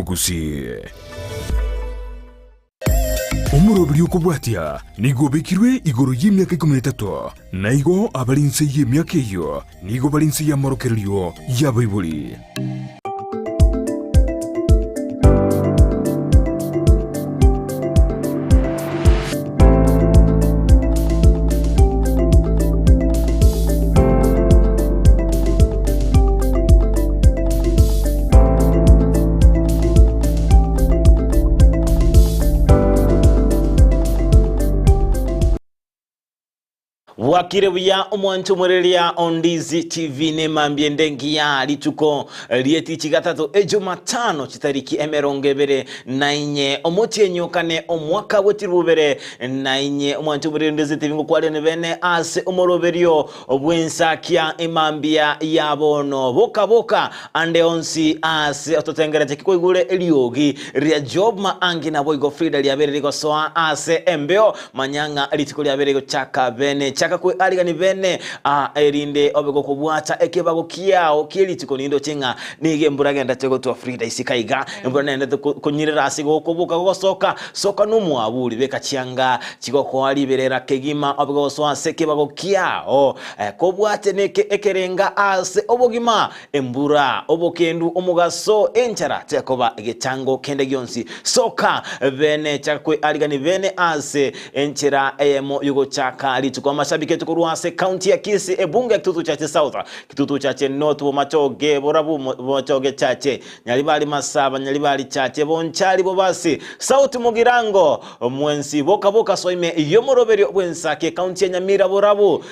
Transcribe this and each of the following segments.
Mugusi. Umurobiri ukubwatia nigo bekirwe igoro y'imyaka 13 naigo abarinse y'imyaka iyo nigo barinse y'amarokeryo y'abayibuli. Wakirebuya umwantu murelia ondizi TV ne mambie ngia lituko lieti chigatatu Jumatano chitariki emerongebere nainye omuti enyokane omwaka wetirubere nainye umwantu murelia ondizi TV ngokwale nebene ase umoroberio obwensakia emambia yabono boka ande onsi ase ototengera chekiko igule eliogi ria job maangi na boigo Frida liabere liko soa ase embeo manyanga litiko liabere liko chaka bene chaka kwe aliga ni bene erinde obego kubwata ekebago kiao kielitiko nindo chenga nige mburaga ndatego to Frida isikaiga mbona nenda kunyirira asigo kubuka gosoka soka numwabuli beka chianga chiko ko aliberera kegima obego soa sekebago kiao kubwate neke ekerenga ase obogima embura obokendu omugaso enchara tekoba egetango kende gyonsi soka bene chakwe aliga ni bene ase enchera emo yugo chaka litiko mashabiki tukuruase county ya Kisii ebunge kitutu chache south kitutu chache north bomachoge borabu bomachoge chache nyalibali masaba nyalibali chache bonchali bobasi south mugirango mwensi boka soime yomoroberi obwensake county ya Nyamira borabu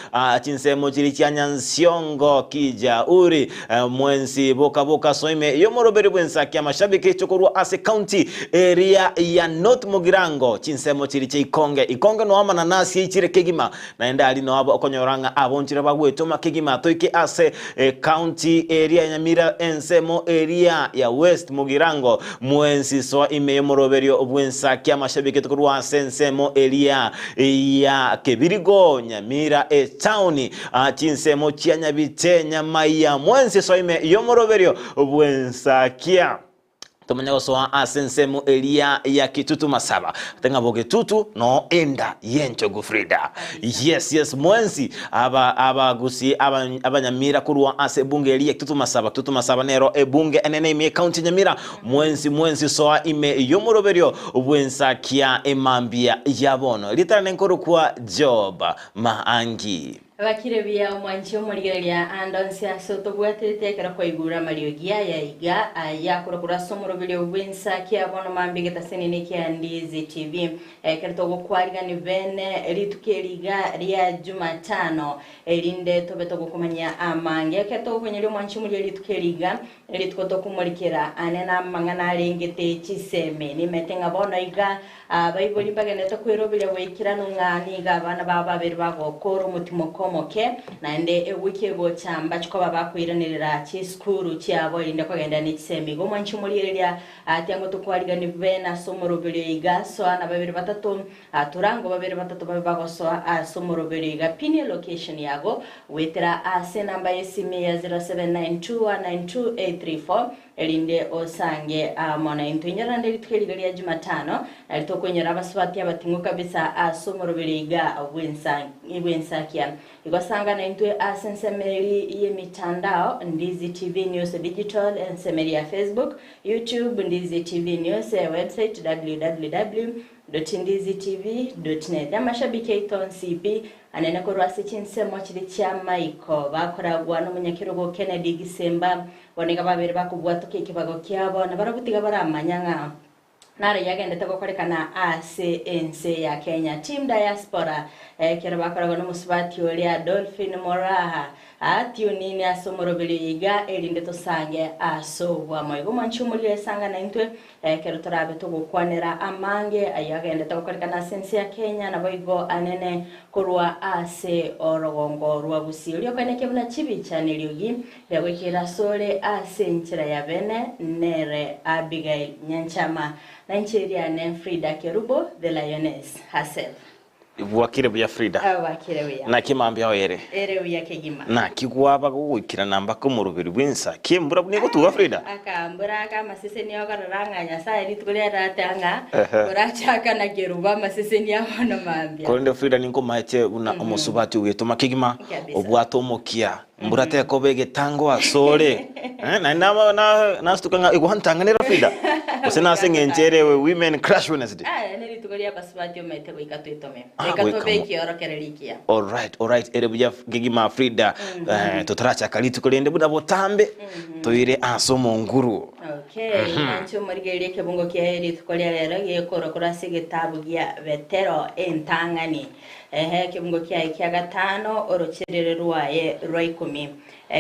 chinsemo chiri cyanyansiongo kija uri mwensi boka soime yomoroberi obwensake amashabiki tukuruase county area ya north mugirango chinsemo chiri ikonge no amana nasi ichire kegima naenda ali no abo okonyoranga abonchira bagweto makegima toike ase county area ya Nyamira ensemo area ya west mugirango mwensi so ime moroberio obwensaki amashabike tukurwa sensemo area ya Kebirigo Nyamira town chinsemo chianyabite Nyamaya mwensi so ime yomoroberio obwensakia tomanyago soa asensemo elia ya Kitutu Masaba tenga boge tutu no enda yencho gufrida yes mwensi abagusi abanyamira kurwa ase bunge elia Kitutu Masaba nero ebunge enene ime county Nyamira mwensi soa ime yomoroberio obwensakia emambia yabono litane nkoro kwa job maangi Wakirebuya umwanchi omurigeria andonsia soto bwatete kera koigura mariogia ya iga yakurokura somoroberio bwensakia bono mambige tasenene Ndizi TV kertogo kwariga ni bene ritukeriga ria Jumatano erinde tobetogo kumanya amange kertogo kwenyeri umwanchi omurigeria ritukeriga ritukoto kumurikira anena mangana rengete chiseme ni metenga bono iga bayiboli bageneta kwiroberia wekira nungani ga bana baba berbago koro mutimoko moke na ende wiki go chamba chikoba bakwiranirira chiskuru cyabo inde kwagenda n'ikisemi go mwanchi murireria atyango tukwariga ni bena somoroberio iga so ana babiri batatu turango babiri batatu babago so somoroberio iga pini location yago wetera ase namba yesimi ya 0792192834 elinde osange mona intunyarande litweliga ya Jumatano alitokwenyera abaswati abatingo kabisa somoroberio iga bwensakia igosanga na intwe asensemeri yemitandao Ndizi TV News Digital ensemeri ya Facebook, YouTube Ndizi TV News website www.ndizitv.net amashabiki iton CP anene ko rwase chinsemo chiri cha Michael bakoragwa no munyakirugo Kennedy Gisemba boneka babere bakubwato kikibago kyabo na barabutiga baramanyanga nare yagendete gukorekana ANC ya Kenya team diaspora kera bakoraga no musubati olia Dolphin Moraha atyo nini asomoroberio iga erinde tosange asobwa moyo manchumulie sanga na intwe kera torabe to gukwanera amange ayagendete gukorekana sense ya Kenya na boigo anene kurwa ase orogongo rwa busilio kaneke buna chibi channel yogi yagwikira sole ase nchira ya bene nere Abigail Nyanchama na nchiria ne Frida Kerubo the Lioness herself. bwakire buya Frida Wakire buya na kimambya oyere ere buya kegima na kigwaba gugwikira namba ko mu rubiri rw'insa kimbura bune gutuga Frida akambura masese niyo gararanga Nyasaye ritugure ratanga urachaka na geruba masese niyo abono mambya konde Frida ninko maite una omusubati wetuma kigima obwatomokia mburate ko bege tango asore na stukanga igwantanganira Frida usena sengenjerewe women crash Wednesday niritugoria basubati omete ko ikatwitome ikatobeki orokererikia all right erebuya kigima Frida tutaracha kalitu kolende buda botambe toire asomo nguru okay nancho marigerie kebungo kia ritugoria rero yekoro kurasi gitabu gia vetero entangani kibungo kia gatano orocherere rwaye rwa 10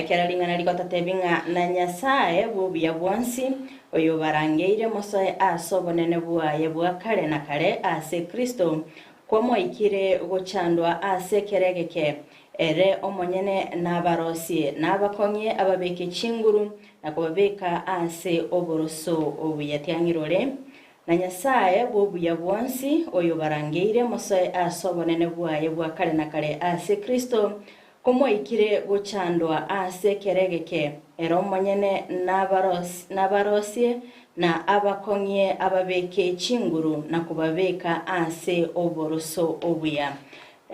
keralingana likota tebinga na Nyasaye bubuya bwansi oyo barangeire mosoe asobonene bwaye bwa kare na kare ase Kristo kwa moikire gochandwa ase keregeke ere omonyene n'abarosie n'abakonye ababeke chinguru na kubabeka ase oboroso obuyatangirore na Nyasaye bubuya bwansi oyo barangeire mosoe asobonene bwaye bwa kare na kare ase Kristo komo ikire gochandwa ase keregeke ero monyene n'abarosie na abakonye ababeke chinguru na kubabeka ase oboroso obuya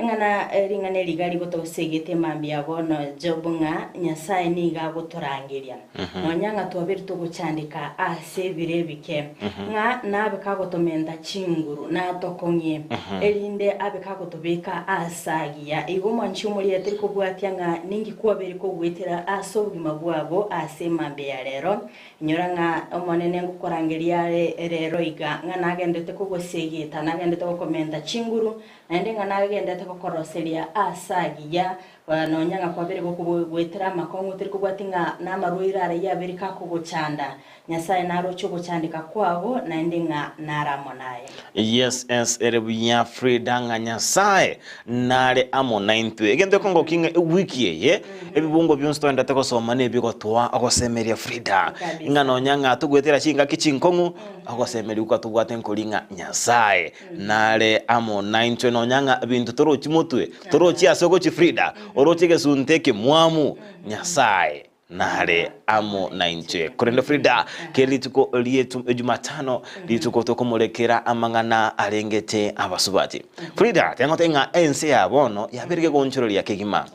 ngana ringane ligari gotosegete mambya bono jobunga Nyasaye niga gotorangiria nonyanga twabiri tuguchandika ase birebike nga nabe kagotomenda chinguru na tokonye elinde abe kagotobeka asagia igoma nchumuri atiri kubwatia nga ningi kuwa beri ko gwetera asobugima bwabo ase mambe ya rero nyoranga omonene ngukorangiria rero iga nga nagendete kugosegeta nagendete gukomenda chinguru nende nga nagendete kokoroseria asagia wanonyanga kwa bere gwetera makongo tiri kubwatinga n'amaruira ya beri kakuguchanda Nyasaye narocho guchandika kwabo naende nga naramonaye yes erebuya Frida nga Nyasaye nare amo 9 egende kongo kinga wiki ye ebibungo byonsto ndate ko soma ne bigotwa agosemeria Frida nga nonyanga tugwetera chinga kichinkongu agosemeria ukatugwate nkolinga Nyasaye nare amo 9 nonyanga bintu torochi mutwe torochi asoko chi Frida orochige sunteke mwamu Nyasaye nare amo 9 kurenda Frida kelituko lietu Jumatano lituko tokomolekera amangana arengete abasubati Frida tengotenga ense yabono yabirige gonchoro lya kegima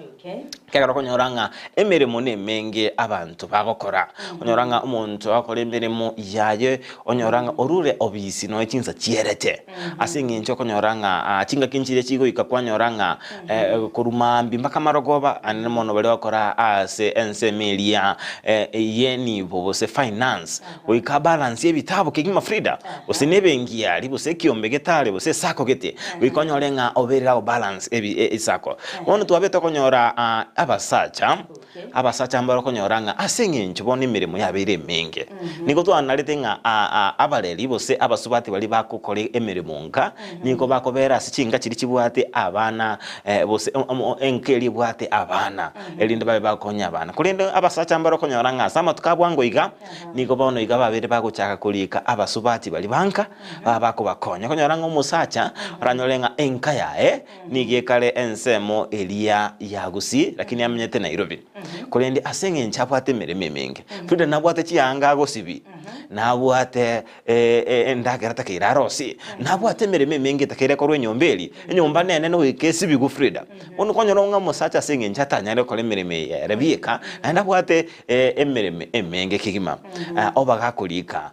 kagara konyoranga emeremo ne menge abantu bagokora onyoranga umuntu akora emeremo yaye onyoranga orure obisi no chinza chierete asinge ncho konyoranga chinga kinchire chigo ikakwanyoranga kurumambi mpaka marogoba anemono bale bakora ase ense melia yeni bose finance oika balance ebitabo kegima Frida osenebengia libose kiombegetale bose sako gete wikonyorenga oberira balance esako ono twabeta konyora abasacha ambaro konyoranga asenge nchibone imirimo yabire menge niko twanarete nga abareri bose abasubati bali bakukore emirimo nka niko bakobera sichinga kiri kibwate abana bose enkeri bwate abana elinde babe bakonya abana kulinde abasacha ambaro konyoranga sama tukabwango iga niko baono iga babere baguchaka kulika abasubati bali banka babako bakonya konyoranga umusacha ranyolenga enka yae nigekale ensemo elia yagusi lakini amenyete Nairobi kulende asenge nchapwate mereme menge Frida nabwate chiyanga gosibi nabwate endagera takira rosi nabwate mereme menge takira korwe nyombeli nyomba nene no wikesi bigu Frida ono konyoronga musacha asenge nchatanya le kole mereme rebieka nabwate emereme emenge kigima obaga kulika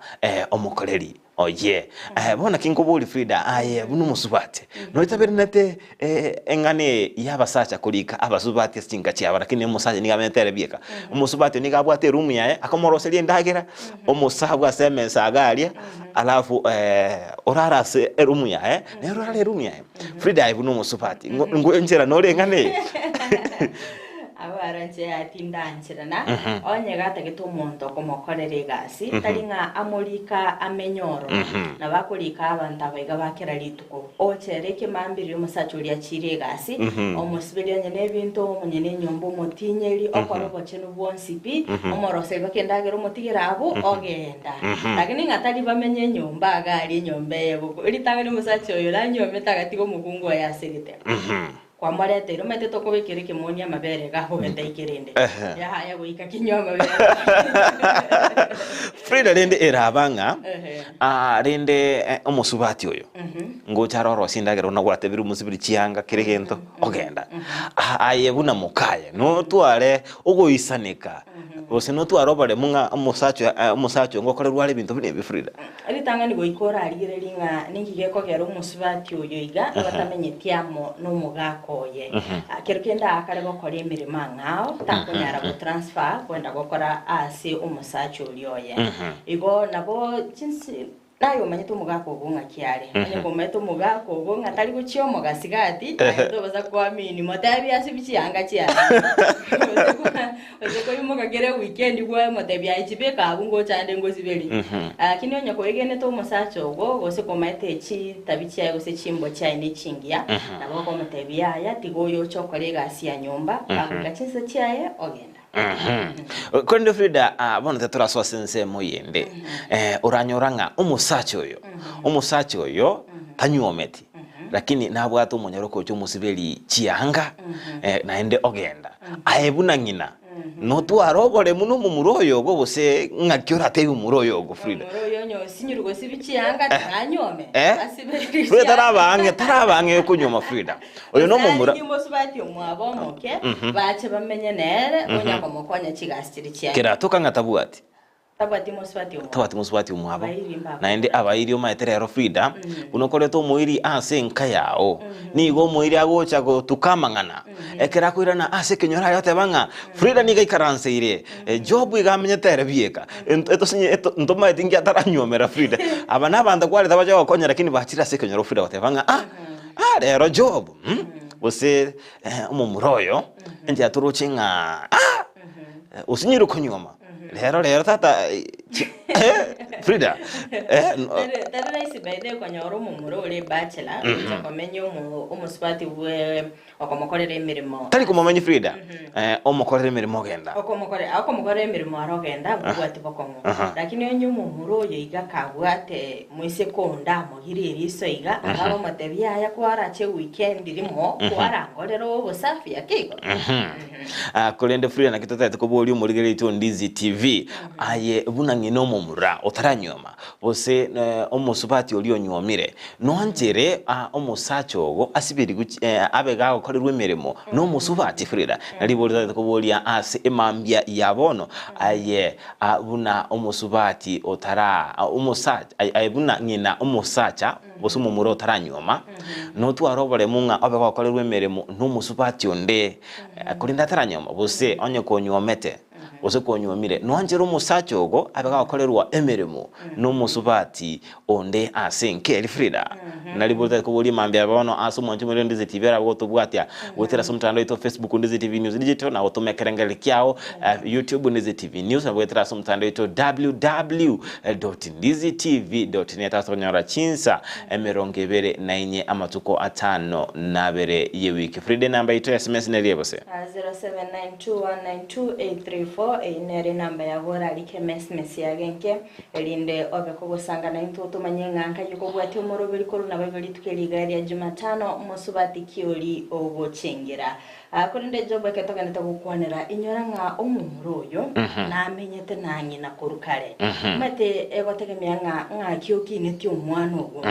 omukoleri oye bona kinkobuli Frida aye bunu musubate no itabernete engane yabasacha kulika abasubate singa cyaba lakini musacha nigametere bieka umusubate nigabwate room yae akomoroselie ndagera omusabwa semensa agalia alafu orara se room yae ne orara room yae Frida ibunu musubate ngo enjera no rengane abaranche atindanchirana onye gata gitumonto komokorere gasi talinga amurika amenyoro na bakurika abantu abaiga bakira lituko ochereke mambiri omusachuria chire gasi omusibiri onye nebintu omunye nenyombo motinyeri okorobo chenu bonsipi omorose bakendagero motigira abo ogenda lakini ngatali bamenye nyomba agari nyombe yebo litanga ni musacho yo la nyombe tagatigo mugungo ya segete kwa marete ro mete to kubikire kimoni amabere gaho gete ikirinde ya haya goika kinyoma bere Frida rende erabanga rende omusubati oyo ngocharo sindagero na gwate biru musibiri chianga kiregento ogenda ayebuna mukaya no tware ugoisanika ose no twarobare munga omusacho ngokore rware bintu bine Frida alitanga ni goikora arigere linga ningigeko gero omusubati oyo iga batamenyetiamo no mugakoye kerukenda akare gokora emirimo ngao takunyara go transfer kwenda gokora ase omusacho ulioye igo nabo chinsi nayo manyeto mugako bunga kiare anye kometo mugako bunga tali guchio mugasigati to baza kwa mini motabi asibichi anga chia ose ko yumoga gere weekend gwa motabi ajibeka abungo chande ngozibeli kinyo nyako egene to musacho go gose komete chi tabichi ayo se chimbo cha ine chingia na go motabi aya tigoyo chokore gasi ya nyumba bakuga chinsa chiaye ogenda Kwende Frida bono tetura so sense moyende uranyoranga umusacho oyo tanyuometi lakini nabwata umunyaroko cyo musibeli chianga naende ogenda ayebuna ngina no twarogore muno mu muroyo go bose ngakyora te umuroyo go Frida muroyo nyo sinyurugo sibichianga tanyuome asibeli Frida tarabange kunyoma Frida oyo no mumura ndimo subati omwabo moke bache bamenye nere onya komokonya chigastiri chia kera tokanga tabuati tabati musubati umwabo naende abairi maeterero Frida unokoreto muiri ase nkayao nigo muiri agocha go tukamangana ekera kwirana ase kenyora yote banga Frida niga ikaranseire job igamenyetere bieka eto ntoma etingia taranyomera Frida abana banda kwari tabaje gokonyera lakini bachira ase kenyora Frida yote banga rero job bose umumuroyo ndi aturuchinga usinyiru konyoma Lero tata Frida tara isi baide konyoro mumuro ule bachelor chakomenyo umusubati we okomokorera emirimo tari kumomenye Frida omokorera emirimo genda okomokorera emirimo arogenda bwati bokongo lakini onyo mumuro yo iga kabwate mwise konda mogirira iso iga ababo matebya ya kwara che weekend limo kwara ngorero obusafi yakigo kulende Frida na kitotete kuboli umurigere ito Ndizi TV aye bunangino mumura otaranyoma bose omusubati oli nyomire nonjere omusacho ogo asibiri abega okorerwe emirimo no musubati Frida nalibolita kubolia ase emambia yabono aye buna omusubati otara umusacha aye buna ngina omusacha bose mumura otaranyoma no twarobore munga abega okorerwe emirimo no musubati onde kulinda taranyoma bose onye konyomete ose konyomire nwanjero musacho ogo abega okorerwa emirimo no musubati onde asenke Frida nalibolita kuboli mambia yabono aso mwanju muri Ndizi TV ara gotubwatia gotera somtando ito Facebook Ndizi TV News digital na otomekerengele kyao YouTube Ndizi TV News na gotera somtando ito www.ndizitv.net asonyora chinsa emerongevere nainye amatuko atano nabere ye wiki Frida namba ito SMS neliebose 0792192834 inere namba ya bora like SMS yagenke elinde obeko gusanga na intuto manyenga yuko bwati umurobiri koruna babiri tukeliga ya Jumatano musubati kioli ogochengera kurinde jobo ketogana gukwanira inyoranga omumuroyo namenyete nanyi na kurukare mate egotegemya nga kyoki netyo umwana ogo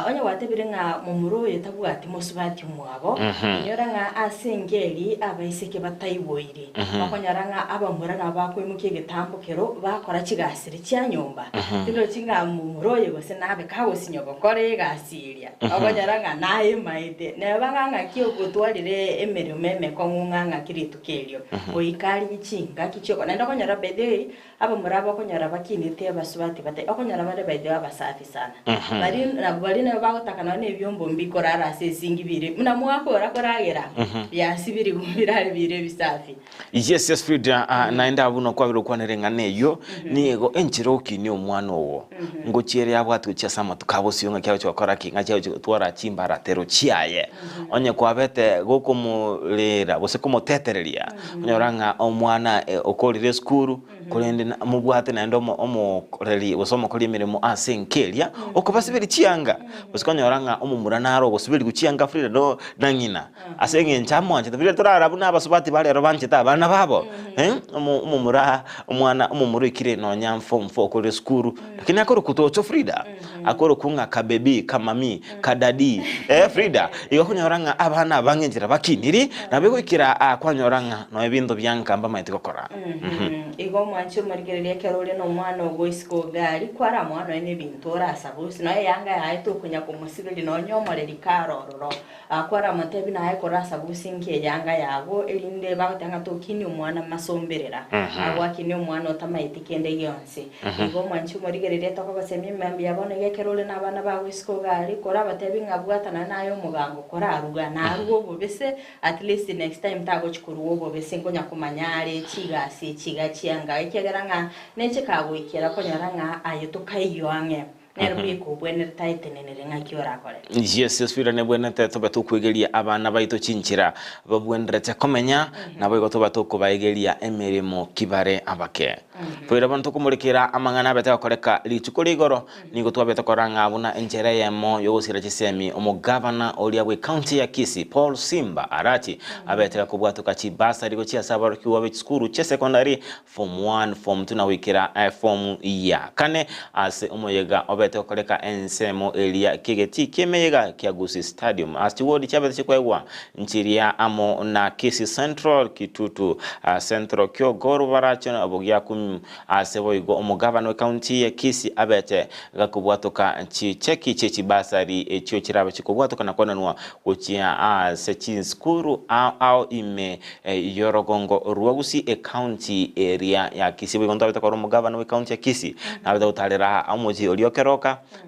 onye watebire nga mumuroyo tabwati musubati umwabo inyoranga asengeri abaiseke batayiboire bakonyaranga abamurana bakwemuke getambukero bakora kigasire cyanyomba tino kinga mumuroyo gose nabe kawo sinyogokore gasiria abanyaranga naye maide nebanga nga kiyo gutwarire emerime meme kong'ung'ang'a kiritu kelio oikari ichinga kichoko naenda konyara bedei aba muraba konyara bakinite abasubati bate okonyara bare bedei abasafi sana bari na bagotaka none ebyombo mbikorara sesingi bire muna mwakora koragera byasibiri gumbirare bire bisafi. Yes Frida, naenda abuno kwa biro kwanerenga neyo niego enchiroki ni omwana owo ngochiere abwatu cha sama tukabosiyonga kyao cyokora kinga cyao twara chimbara tero chiaye onye kwabete gokomulera bose komotetereria onyoranga omwana okolire skuru kolende mubwate naendo omoreri bosomo koli mirimo asenkeria okobasibiri chianga bose konyoranga omumuranaro bosibiri guchianga Frida no nangina asenge nchamo anje tebire torara buna basubati bale robanche ta bana babo omumura omwana omumuru ikire no nyamfo mfo kole skuru lakini akoro kutocho Frida akoro kunga kabebi kamami kadadi Frida iyo kunyoranga abana bangenjira bakiniri nabego ikira kwanyoranga no ebintu byankamba maitiko kora igo mwancho marigereria kerole no mwana ogoisko gari kwara mwana ene bintu orasabusi no yanga yaito kunya kumusibiri no nyomoreri karororo kwara matebi na ayi korasa businke yanga yabo erinde bagotanga tokini umwana masomberera agwakini umwana otamayitikende yonse igo mwancho marigereria toko basemi mambi yabone yekerole nabana bagoisko gari kora batebi ngabwatana nayo mugango kora aruga narugo bobese at least next time tago chikuruwo bobese ngonya kumanyare chigasi chigachianga ikigaranga neche kago ikira konyaranga ayeto kaiyoange nerubiko bwene taitenenere ngakiora kore. Yes Frida ne bwene teto batukwegeria abana baito chinchira babwenderete komenya nabo igoto batuko baegeria emirimo kibare abake Frida bantu kumulikira amangana bete koreka lichukuri igoro nigo twabete koranga abuna enjere yemo yogosira chisemi omugavana olia we county ya Kisii Paul Simba Arati abete kubwatuka chibasa ligo chia sabaru kiwa we skuru che secondary form 1 form 2 na wikira form ya kane ase omoyega obete koreka ensemo elia kigeti kemeyega kiagusi stadium astiwodi chabete chikwegwa nchiria amo na Kisii Central kitutu Central kyo goru baracho abogia asebo igo omugavana we county ya Kisii abete gakubwatuka chicheki chechibasari ekyo kiraba chikubwatuka nakonanwa kuchia sechi skuru au ime yorogongo ruagusi county area ya Kisii bigonto abete ko omugavana we county ya Kisii nabete utalera amoji oliokeroka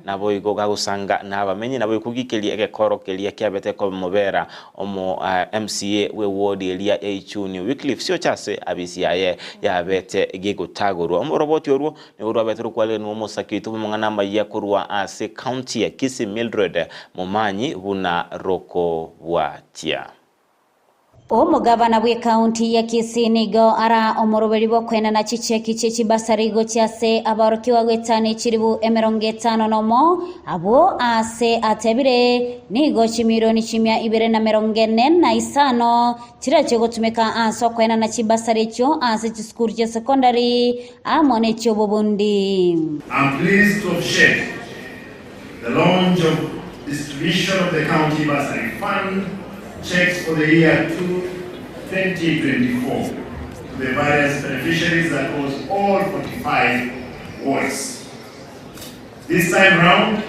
nabo igo gagusanga nabamenyi nabo ikugikelia ekekoro kelia kiabete ko mubera omo MCA we ward elia echuni Wycliffe sio chase abisiaye yabete gigutagurwa omoroboti orwo ni urwa betru kwale no musakito mungana maya kurwa ase county ya Kisii Mildred Mumanyi buna roko watia omugavana bwe county ya Kisii nigo ara omoroberi bo kwena na chicheki chechibasarigo cyase abarokiwa gwetani chiribu 50 nomo abo ase atebire nigo chimironi chimya 245 chirache gotumeka aso kwena na chibasari cyo ase chiskuru cha secondary amone cyo bobundi. I'm pleased to share the launch of distribution of the county bursary fund checks for the year 2024 to the various beneficiaries across all 45 wards. This time round,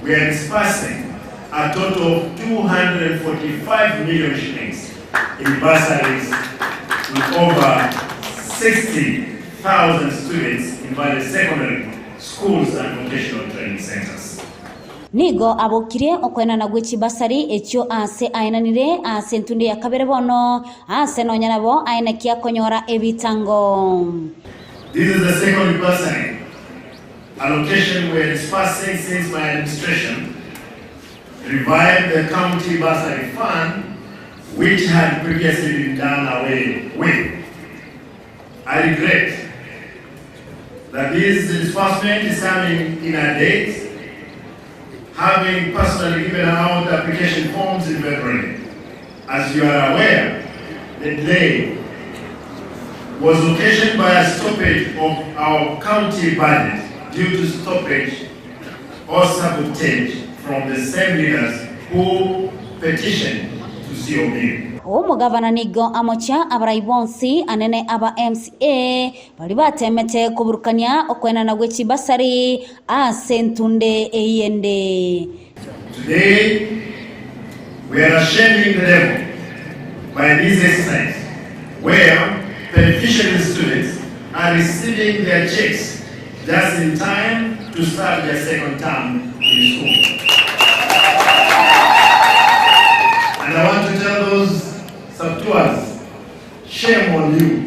we are dispersing a total of 245 million shillings in bursaries with over 60,000 students in various secondary schools and vocational training centers. Nigo abokire okwena na gwichi basari ekyo ase ainanire ase ntunde ya kabere bono ase nonyana bo aina kia konyora ebitango. This is the second bursary allocation we are dispersing since my administration revived the county bursary fund which had previously been done away with. I regret that this disbursement is coming in a date, having personally given out application forms in February. As you are aware, the delay was occasioned by a stoppage of our county budget due to stoppage or sabotage from the same leaders who petitioned to COB. Omugavana nigo amocha abraibonsi anene aba MCA bali batemete kuburukanya okwena na gwechi basari ase ntunde eyende. Today we are shaming the devil by this exercise, where beneficiary students are receiving their checks just in time to start their second term in school. And I want to tell those subtours, shame on you.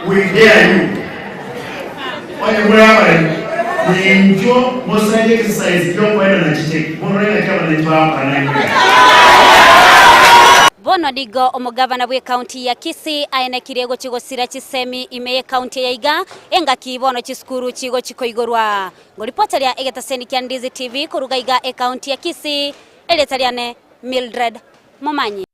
We dare you. Bono Digo omugavana bwe county ya Kisii ayenekire gukigosira kisemi imeye county ya Iga enga kibono kiskuru kigo kikoigorwa ngo reporter ya Egetaseni kya Ndizi TV kuruga Iga county ya Kisii eletaliane Mildred Momanyi.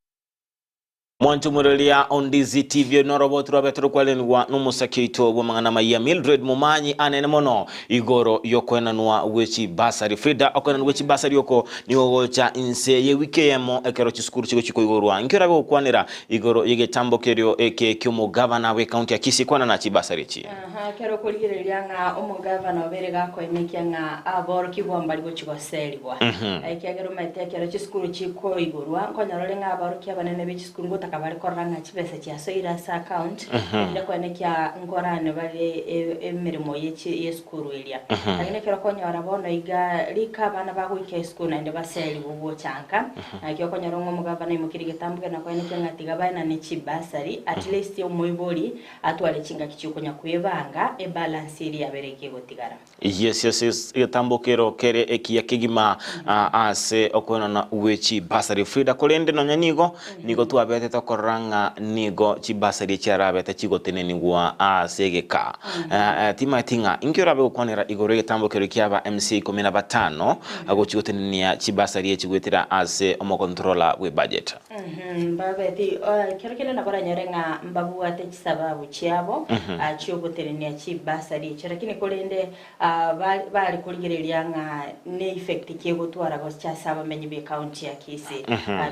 Mwantu murelia Ondizi TV norobotu rabetro kwalenwa numusakito bwamangana maya Mildred Momanyi anene mono igoro yokwena nwa wechi basari Frida okwena wechi basari yoko niwogocha inse ye wikeyemo ekero kiskuru kigo kikoigorwa nkira be okwanira igoro yege tambokerio eke kyomugavana we county ya Kisii kwana na chibasari chi kero kuligirelia nga omugavana oberega ko emekia nga aboro kibwamba ligo kigoselibwa aikagero metekero kiskuru kikoigorwa nkonyarole nga aboro kyabanene bekiskuru kabari koranga chibese kya Soiras account ndako nekia ngorane bale emirimo yeskuru elia agene kero konyora bono Iga lika bana bagwike skuru nande baseli bubo chanka akyo konyora ngomugavana imukirige tambuke na kwa nekia ngatiga bana ne chibasari at least omoibori atwale chinga kichukonya kwebanga balance iri abereke gotigara yes tambokero kere ekia kigima ase okona na wechi basari Frida kolende no nyanigo nigo tuabete koranga nigo chibasari charabeta chigoteneni gwa asegeka timatinga inkyorabe gukonera igorege tambokero kyaba MC 15 ago chigotenenia chibasari chigwetera ase omokontrola we budget babeti kerokene nakora nyorenga mbabu ate chisababu chiabo achiogotenenia chibasari chirakini kolende bali kuligerelia nga ne effect kiegotwara go chasaba menyi be county ya Kisii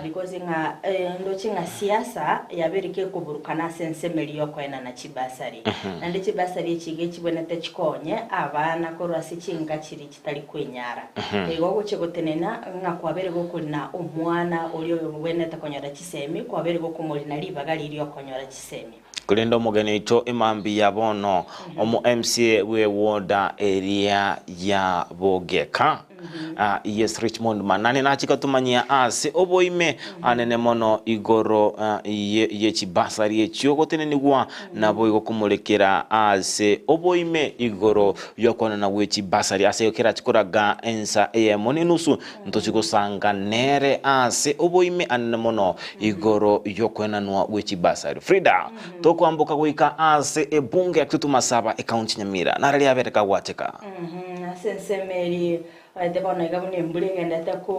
because nga ndo chinga siasa yabereke kuburukana sensemeli yokwena na chibasari nande chibasari chige chibonete chikonye abana korwasi chinga chiri kitali kwenyara ego guchegotenena nga kwabere gukuna umwana uri obweneta konyora chisemi kwabere gukumuri na libagali iri okonyora chisemi kulendo mugene ito imambi ya bono omu MCA we woda area ya Bogeka yes Richmond manane na chika tumanyia ase oboime anene mono igoro ye chibasari echiogotene nigwa nabo igokumulekera ase oboime igoro yokona na wechi basari ase yokera chikoraga ensa emoni nusu ntochigosanga nere ase oboime anene mono igoro yokona nwa wechi basari Frida tokwamboka goika ase ebunge akutuma saba account Nyamira narali abereka wateka sensemeli debona igabune mbulenge ndatako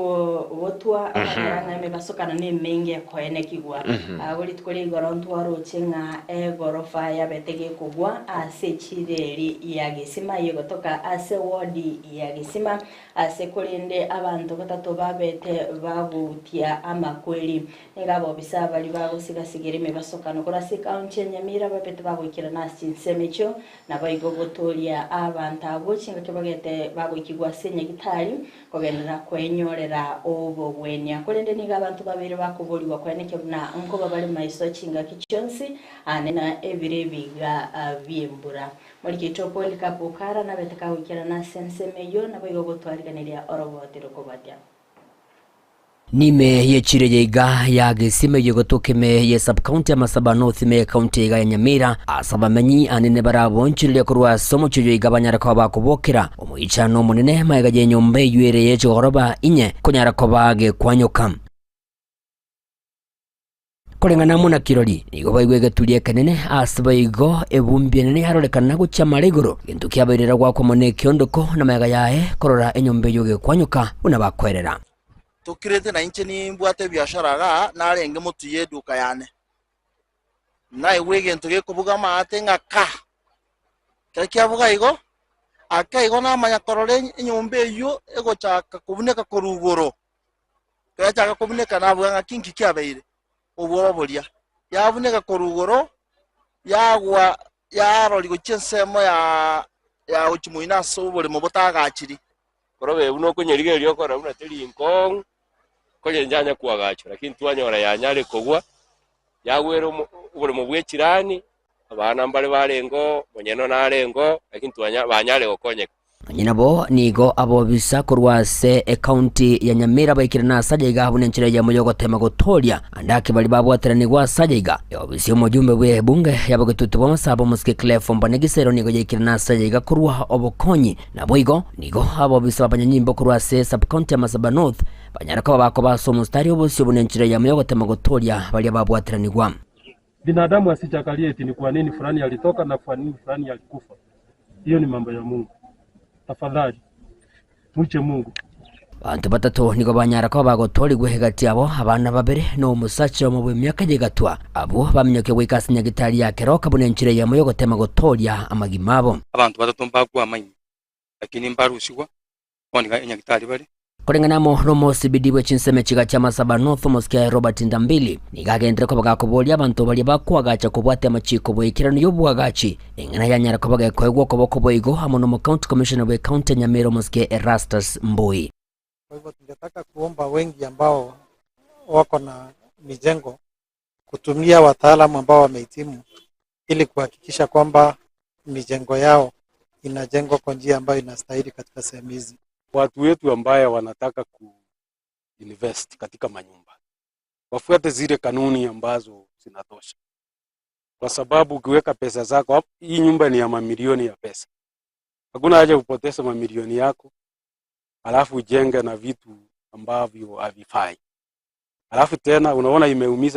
wotwa abaranga mebasokana ne menge koene kigwa abuli tukole goronto warochenga gorofa ya betege kugwa ase chireri yagesima yegotoka ase wodi yagesima ase kolende abantu batatu babete babutia amakweli ngabo bisaba libago sigasigere mebasokana korase county Nyamira babete bagwikira nasi nsemecho nabayigogotoria abantu abo chinga kibagete bagwikigwa senye gitari kogendera kwenyorera obo bwenya kolende niga abantu babiri bakuboliwa kweneke na nko babali maiso chinga kichonsi anena ebirebiga biembura muri kitopo likapokara na beteka wikira na sensemeyo na bayigo gotwariganira orobotero kobatya Nime ye chire ye Iga ya Gesime yogotoke me ye subcounty Masaba North me county Iga ya Nyamira asaba menyi anene barabo nchirire kurwa somo chuyo igabanyara kwa bakubokera omuichano munene maega ye nyombe yuere ye chogoroba inye kunyara kwa bage kwanyoka kolengana muna kirori nigo baigwege tulie kanene asaba igo ebumbye nene harolekana gucha maregoro gintu kyaberera gwa kwa mone kiondoko na maega yae korora enyombe yoge kwanyoka unabakwerera tukirete na inche ni mbwate biashara ga narenge mutuye duka yane na iwege ntuge kubuga mate ngaka kya buga igo akaigo na manya korore nyombe yo ego chaka kubuneka korugoro kya chaka kubuneka na buga ngakinki kyabeire obwo bolia yabuneka korugoro yagwa yaroli go chensemo ya uchimuina so bole mobutaga achiri korobe uno kunyerigerio kora una telinkong koje njanya kuagacho lakini twanyora yanyale kogwa yagwero bole mubwechirani abana mbale balengo monyeno nalengo lakini twanya banyale okonyeka nyinabo nigo abobisa kurwase county ya Nyamira baikira na sajaiga habune nchira ya moyogo tema gotoria andake bali babwaterani gwa sajaiga yobisi omujumbe bwe bunge yabagututu bomasabo muske Clef Mbanegisero nigo yaikira na sajaiga kurwa obokonyi na boigo nigo abobisa abanyanyimbo kurwase sub county ya Masaba North banyaraka bako baso mustari obosi obune nchira ya moyogo tema gotoria bali babwaterani gwa binadamu asijakalie eti ni kwa nini fulani alitoka na kwa nini fulani alikufa. Hiyo ni mambo ya Mungu. Tafadhali mwiche Mungu. Bantu batatu nigo banyaraka bagotori gwehegati abo abana babere no musacha mu bwemyaka jegatwa abo bamenyoke gwikasi nyagitari yake roka bune nchire ya moyo gotema gotoria amagimabo abantu batatu mpagwa amaini lakini mbarushigwa kwandika nyagitari bari kurenganamo romo sibidibwe chinseme chiga cha Masaba North Mosque Robert Ndambili nigagendera ko bagakobolia abantu bali bakwagacha kubwate amachiko bwikirano yobwagachi engana yanyara ko bagakwegwa ko bokoboigo hamono mu county commissioner we county Nyamira Mosque Erastus Mbui. Kwa hivyo tungetaka kuomba wengi ambao wako na mijengo kutumia wataalamu ambao wamehitimu ili kuhakikisha kwamba mijengo yao inajengwa kwa njia ambayo inastahili katika sehemu hizi. Watu wetu ambao wanataka kuinvest katika manyumba wafuate zile kanuni ambazo zinatosha, kwa sababu ukiweka pesa zako, hii nyumba ni ya mamilioni ya pesa, hakuna haja upoteze mamilioni yako alafu ujenge na vitu ambavyo havifai, alafu tena unaona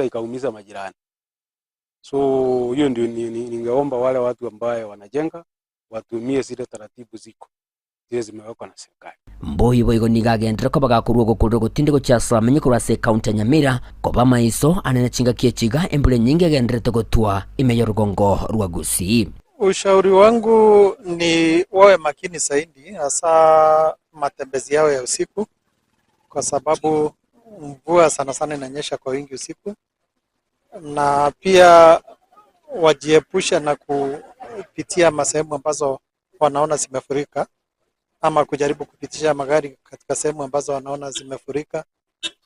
ikaumiza majirani. So hiyo ndio ningeomba wale watu ambao wanajenga watumie zile taratibu ziko zimewekwa na serikali. Mboi boigo nigagendera ko bagakurwa gukuru gutindiko cyasa menye kurase county ya Nyamira ko bamaiso anene chinga kiechiga embule nyingi agendera gutwa imeyo rugongo rwa Gusii. Ushauri wangu ni wawe makini zaidi hasa matembezi yao ya usiku, kwa sababu mvua sana sana inanyesha kwa wingi usiku, na pia wajiepusha na kupitia masehemu ambazo wanaona zimefurika ama kujaribu kupitisha magari katika sehemu ambazo wanaona zimefurika.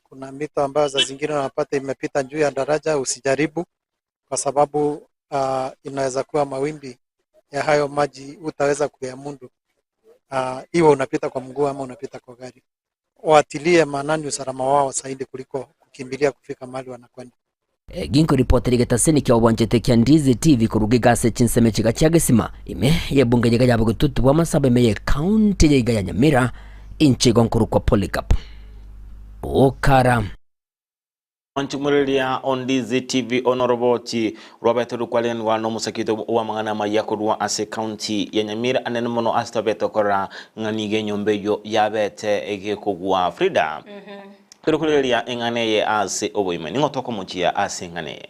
Kuna mito ambazo zingine wanapata imepita juu ya daraja, usijaribu kwa sababu inaweza kuwa mawimbi ya hayo maji utaweza kuyamundu. Iwe unapita kwa mguu ama unapita kwa gari. Watilie maanani usalama wao zaidi kuliko kukimbilia kufika mahali wanakwenda. Ginko reporter getaseni kya obwanjete kya Ndizi TV kurugigase chinseme chiga chagesima ime yebunge jiga yabo gututu bwa Masaba ime county jiga ya Nyamira inchi gonkuru kwa Polycarp okara Manchumurelia on Ndizi TV honorable Robert Rukwalen wa no musakito wa mangana mayakurwa ase county ya Nyamira anene mono astabeto kora nganige nyombeyo yabete ege kugwa Frida. Kurukulelia engane ye ase oboima ningo toko mochia ase ngane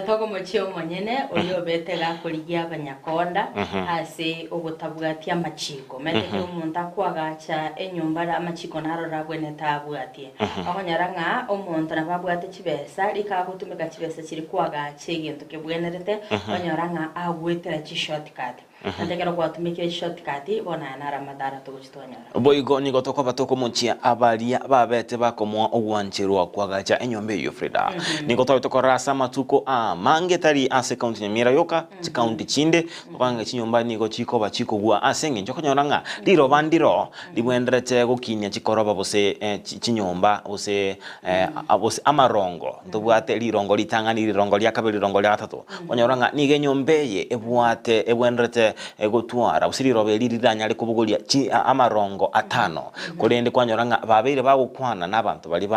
toko mochio monyene oyo betega kurigia abanyakonda ase obutabwatia amachiko mete umuntu akwagacha enyumba amachiko narora bwene tabwatie abanyaranga omuntu nababwate chibesa likagutumika chibesa kiri kwagacha egintu kebwenerete abanyaranga agwetera chi shortcut Nantekero kwa tumikire shortcut bona na ramadara tuguchitonyara. Boigo nigo toko batoko mochia abalia babete bakomwa ogwanchirwa kwagacha enyombe yo Frida. Nigo toko rasa matuko mangetari ase county Nyamira yoka county chinde banga chinyomba nigo chiko bachiko gwa asenge njoko nyoranga liro bandiro libwenderete gokinya chikoroba bose chinyomba bose abose amarongo ndobwate lirongo litangani lirongo lya kabiri lirongo lya gatatu onyoranga nige nyombeye ebwate ebwenderete egotwara usiriro beliranya ari kubugolia amarongo atano kurende kwanyoranga babere bagukwana nabantu bali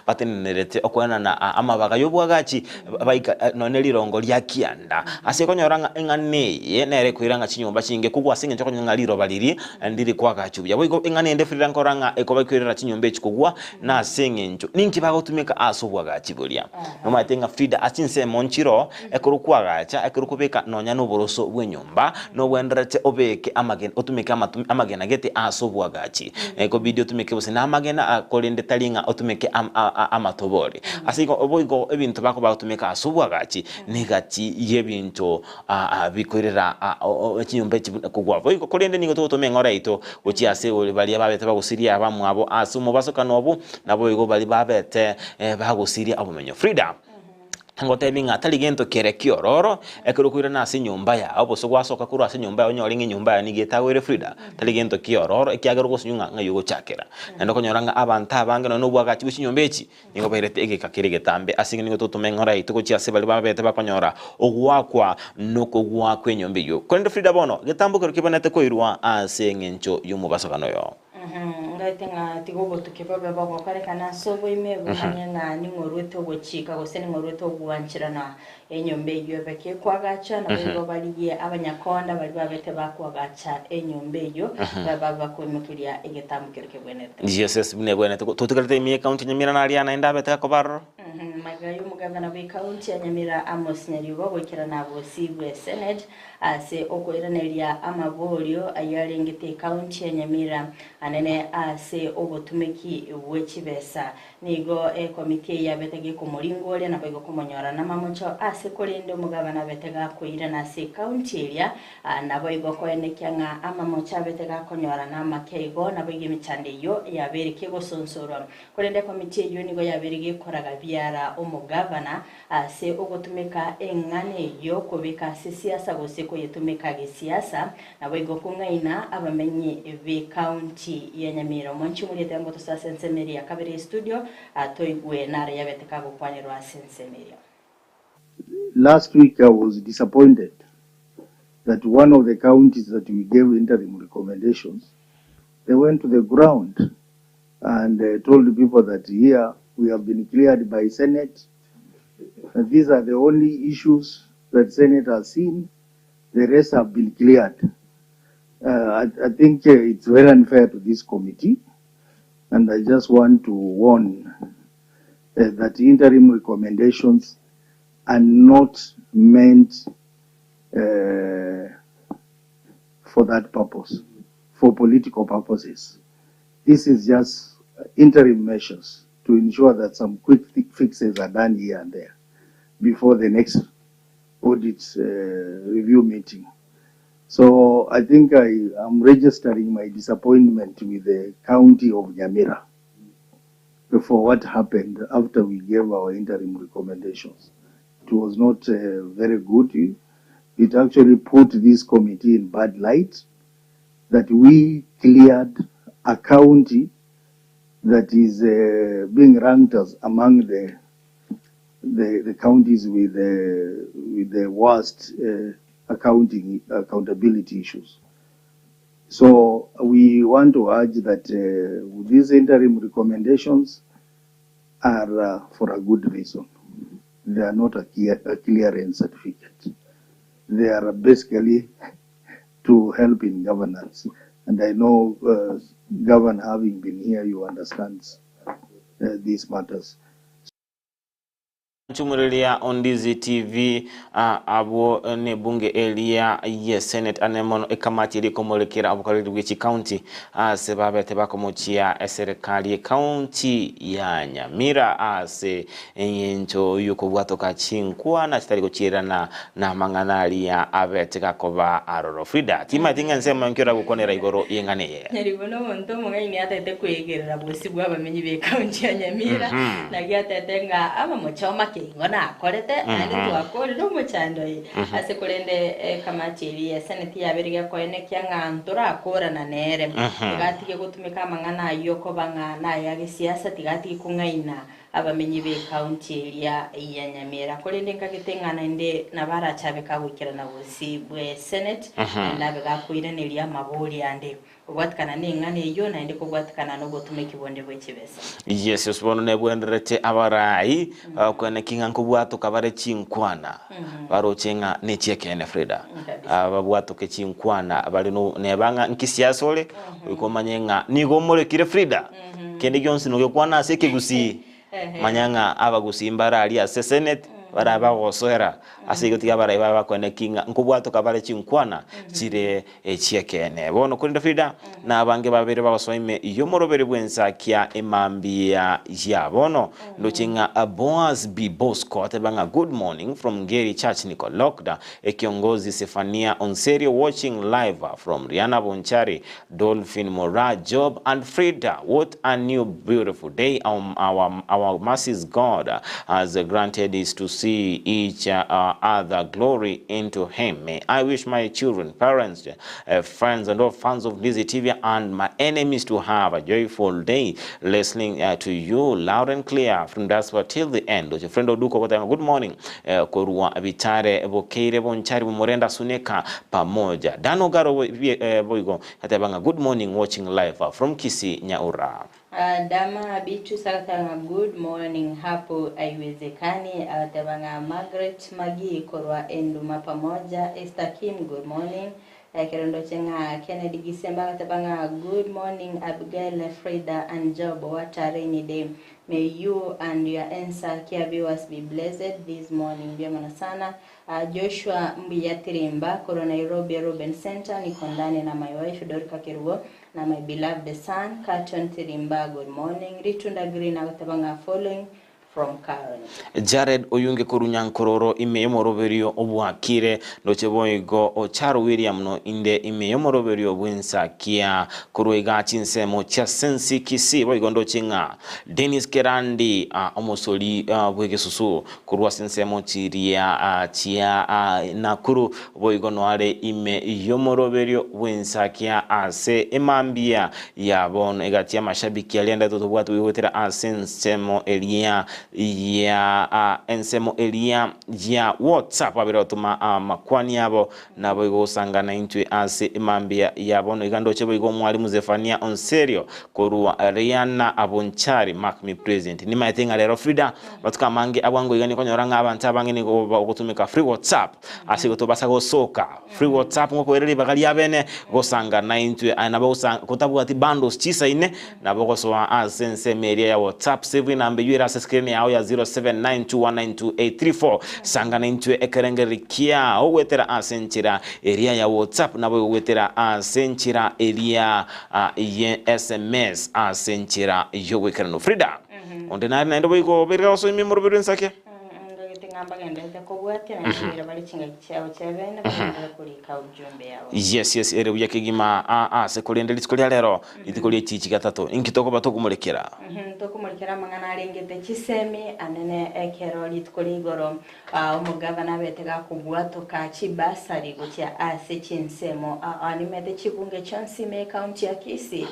batenerete okwana na amabaga yobwagachi baika none lirongo lya kianda ase konyoranga engane yenere kwiranga chinyomba chinge kugwa singe choko ngaliro baliri ndiri kwagachubya boigo engane ende frira nkoranga ekobakwirira chinyombe chikugwa na sengenjo ninki bagotumika asobwagachi bolia no matenga Frida achinse monchiro ekurukwaga ekurukubeka nonya no boroso bwenyomba no bwenderete obeke amagena otumika amagena gete asobwagachi eko video tumike bose na amagena akore korende talinga otumeke amatobori asiko oboigo ebintu bako batumeka asubwa gachi ni gachi yebintu bikorera ekinyumba kugwa boigo korende ningo tutumenga oraito gochiase oli bali babete bagusiria abamwe abo asumo basoka nobu nabo igo bali babete bagusiria abumenyo Frida ngote binga taligento kere kiororo ekirukwira nasi nyumba ya abo so gwasoka kuru ase nyumba ya onyoringa nyumba ya nigetagwire Frida taligento kiororo ekiagero gosunyunga ngayugo chakera nando konyoranga abantu abange no bwaga chibushi nyumba echi ningo bairete egekakire getambe asinga ningo tutumengora ituko chiase bali babete bakonyora ogwakwa noko gwakwe nyumba yo kwende Frida bono getambo kibanete koirwa ase ngencho yumubasoka noyo ngaitenga tigobo tukibabe babo kare kana sobo ime bumanya ningorweto gochika gose ningorweto gwanchirana enyombe yo beke kwagacha na bwo baliye abanyakonda bali babete bakwagacha enyombe yo baba komukiria egetambukire kebwenete Jesus bune bwenete tutukalete imi county Nyamira na Ariana enda bete akobaro magayo mugabana we county ya Nyamira Amos Nyaribo gokirana bo Sibwe Senate ase okoiraneria amaborio ayarengete county ya Nyamira anene ase obotumeki bwechibesa nigo komite ya betege kumuringole na bego kumonyora na mamucho ase kolende mugabana betega kuira na ase county area na bego koenekyanga amamucho betega konyora na makeigo na bege michande yo yabereke gosonsoro kolende komite yo nigo yaberege koraga biara omugabana ase ogotumeka engane yo kobeka siasa gose ko yetumeka gesiasa na bego kungaina abamenyi be county ya Nyamira monchi muri tembo to Sensemeri ya kabiri studio atoigwe nare yabeteka gukwanirwa Sensemeri. Last week I was disappointed that one of the counties that we gave interim recommendations, they went to the ground and told the people that here we have been cleared by Senate and these are the only issues that Senate has seen, the rest have been cleared. I think it's very unfair to this committee, and I just want to warn that interim recommendations are not meant for that purpose, for political purposes. This is just interim measures to ensure that some quick fixes are done here and there before the next audit review meeting. So I think I am registering my disappointment with the county of Nyamira for what happened after we gave our interim recommendations. It was not very good. It actually put this committee in bad light, that we cleared a county that is being ranked as among the counties with the worst accountability issues. So we want to urge that these interim recommendations are for a good reason. They are not a clearance certificate. They are basically to help in governance. And I know, Governor, having been here, you understand these matters. Chumurelia Ondizi TV abo ne bunge elia ye Senate anemono ekamati liko molekera abukaliri wichi county sebabe tebako mochia serikali county ya Nyamira ase enyencho yuko bwatoka chinkwa na chitari kuchira na manganali ya abeteka koba aroro Frida tima tinga nsema nkira gukonera igoro yenganeye neribono monto mungaini atete kwegerera bosi bwa bamenyi be county ya Nyamira na giatetenga aba mochoma ngona akorete andi twakore no muchando ase kurende kamati ya Senate yabiriga koenekya ngantura akora na nere tigatige gutumika mangana yoko bangana ya gisiasa tigatige kungaina abamenyi be county ya Nyamira kurende ngagitengana inde nabara chabe kagukira na bosi bwe Senate nabe gakuireneria maburi ande ubwatkana ningane yo na inde kubwatkana no gutumika ibonde bwe kibesa yes usbono ne bwenderete abarai kwene kinga nkubwato kabare chinkwana barochenga ne chiekene Frida ababwato ke chinkwana bali no nebanga nkisiasa ole ukomanyenga nigomorekire Frida kende gyonsi no gekwana seke gusi manyanga abagusimbara ali ase Senate baraba goswera ase gotiga baraba bakwene kinga nkubwato kabale chinkwana chire echiekene bono kurinda Frida na bange babere bagosoime iyo morobere bwensa kia emambia ya bono ndochinga Boaz B Bosco atebanga good morning from Gary Church Nicolokda ekiongozi Sefania Onserio watching live from Rihanna Bonchari Dolphin Mora Job and Frida. What a new beautiful day our mercies God has granted is to see each other glory into him. May I wish my children, parents, friends and all fans of Dizzy TV and my enemies to have a joyful day. Listening to you loud and clear from Daspa till the end. Friend Oduko, good morning. Korua Abitare Bokeire Bonchari Morenda Suneka pamoja. Dano Garo Boigo atabanga good morning watching live from Kisii Nyaura. Dama Bitu Sakatanga good morning hapo haiwezekani. Atabanga Margaret Magi Korwa Enduma pamoja. Esther Kim good morning. Kerondo Chenga Kennedy Gisemba atabanga good morning. Abigail Frida and Job, what a rainy day. May you and your answer care viewers be blessed this morning. Biamana sana. Joshua Mbiyatirimba Koro Nairobi Ruben Center niko ndani na my wife Dorika Kirugo na my beloved son Carton Tirimba good morning. Ritunda Green atabanga following from Karen. Jared Oyunge Kurunyankororo imeyomoroberio obwakire ndocheboigo Ocharo William no inde imeyomoroberio bwensa kia kuruiga chinsemo cha sensi Kisii boigo ndochinga Dennis Kerandi omosoli bwege susu kurwa sinsemo chiria chia Nakuru boigo noare imeyomoroberio bwensa kia ase emambia yabon egatia mashabiki alienda totobwatu wihotera asensemo elia ya ensemo elia ya WhatsApp abira tuma makwani yabo nabo igosangana intwe ase emambia yabo no igando chebo igo mwalimu Zefania Onserio korua Rihanna Abonchari mark me present ni maitenga lero Frida batuka mange abwango igani konyoranga abantu abangene gotumika free WhatsApp ase gotobasa gosoka free WhatsApp ngoko erere bagali yabene gosangana intwe anabo kotabu ati bundles chisa ine nabo gosoa asense media ya WhatsApp save number yura screen yao ya 0792192834 sangana intwe ekerengerikia owetera asenchira area ya WhatsApp nabo wetera asenchira area ye SMS asenchira yowekerano Frida ondenari naendo boiko berga so imemoro berensake yes ere uyakigima sekolende litikolia lero litikolia chichi gatatu inkitoko batogumulekera tokumulekera mangana arengete chisemi anene ekero litikolia igoro umugavana betega kubwato ka chibasari gocha ase chinsemo animete chikunge chansime county ya Kisii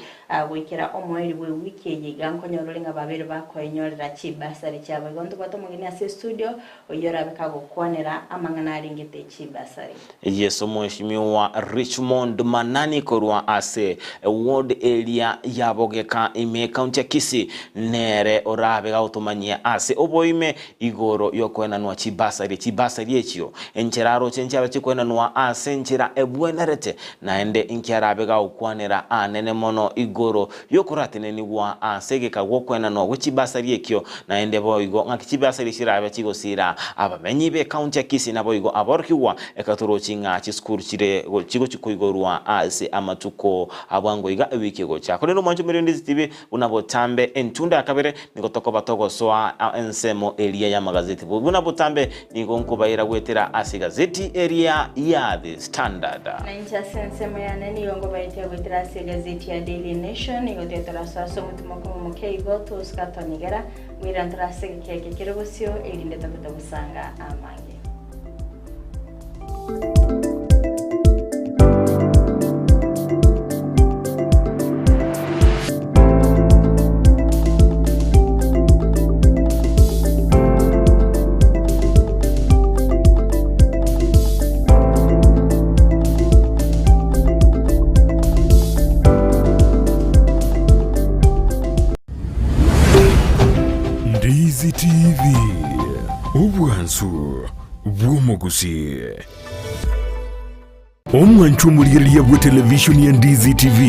wikira omweli we wiki yiga nkonyorolinga babere bakoenyorera chibasari cyabo gondo bato mugini ase studio oyora bikago kwanera amangana aringete chibasari yes omweshimiwa Richmond Manani korwa ase ward area yabogeka ime county ya Kisii nere orabe gautomanyia ase oboime igoro yokwena nwa chibasari echio encheraro chenchara chikwena nwa ase nchira ebwenerete naende inkyarabe gaukwanera anene mono igoro yokuratene ni wa asegeka gokwena nwa wechibasari ekyo naende boigo ngakibasari shirabe chigosira abamenyi be county ya Kisii naboigo aborkiwa ekatorochinga chiskuru chire chigo chikoigorwa ase amatuko abwango iga wikego chako lero mwanjo muri Dizzy TV unabotambe entunda akabere nikotoko batogo soa ensemo area ya magazeti unabotambe nigonkubaira gwetera ase gazeti area ya The Standard na incha sensemo ya nani yongo baita gwetera ase gazeti ya Daily Nation igotetera saso mutumako mukeigo tuskatonigera mirantara ase keke kirobosio elinde tabata busanga amange Dizzy TV obwansu bwomogusi. omwanchu omuliriria bwa televisioni ya Ndizi TV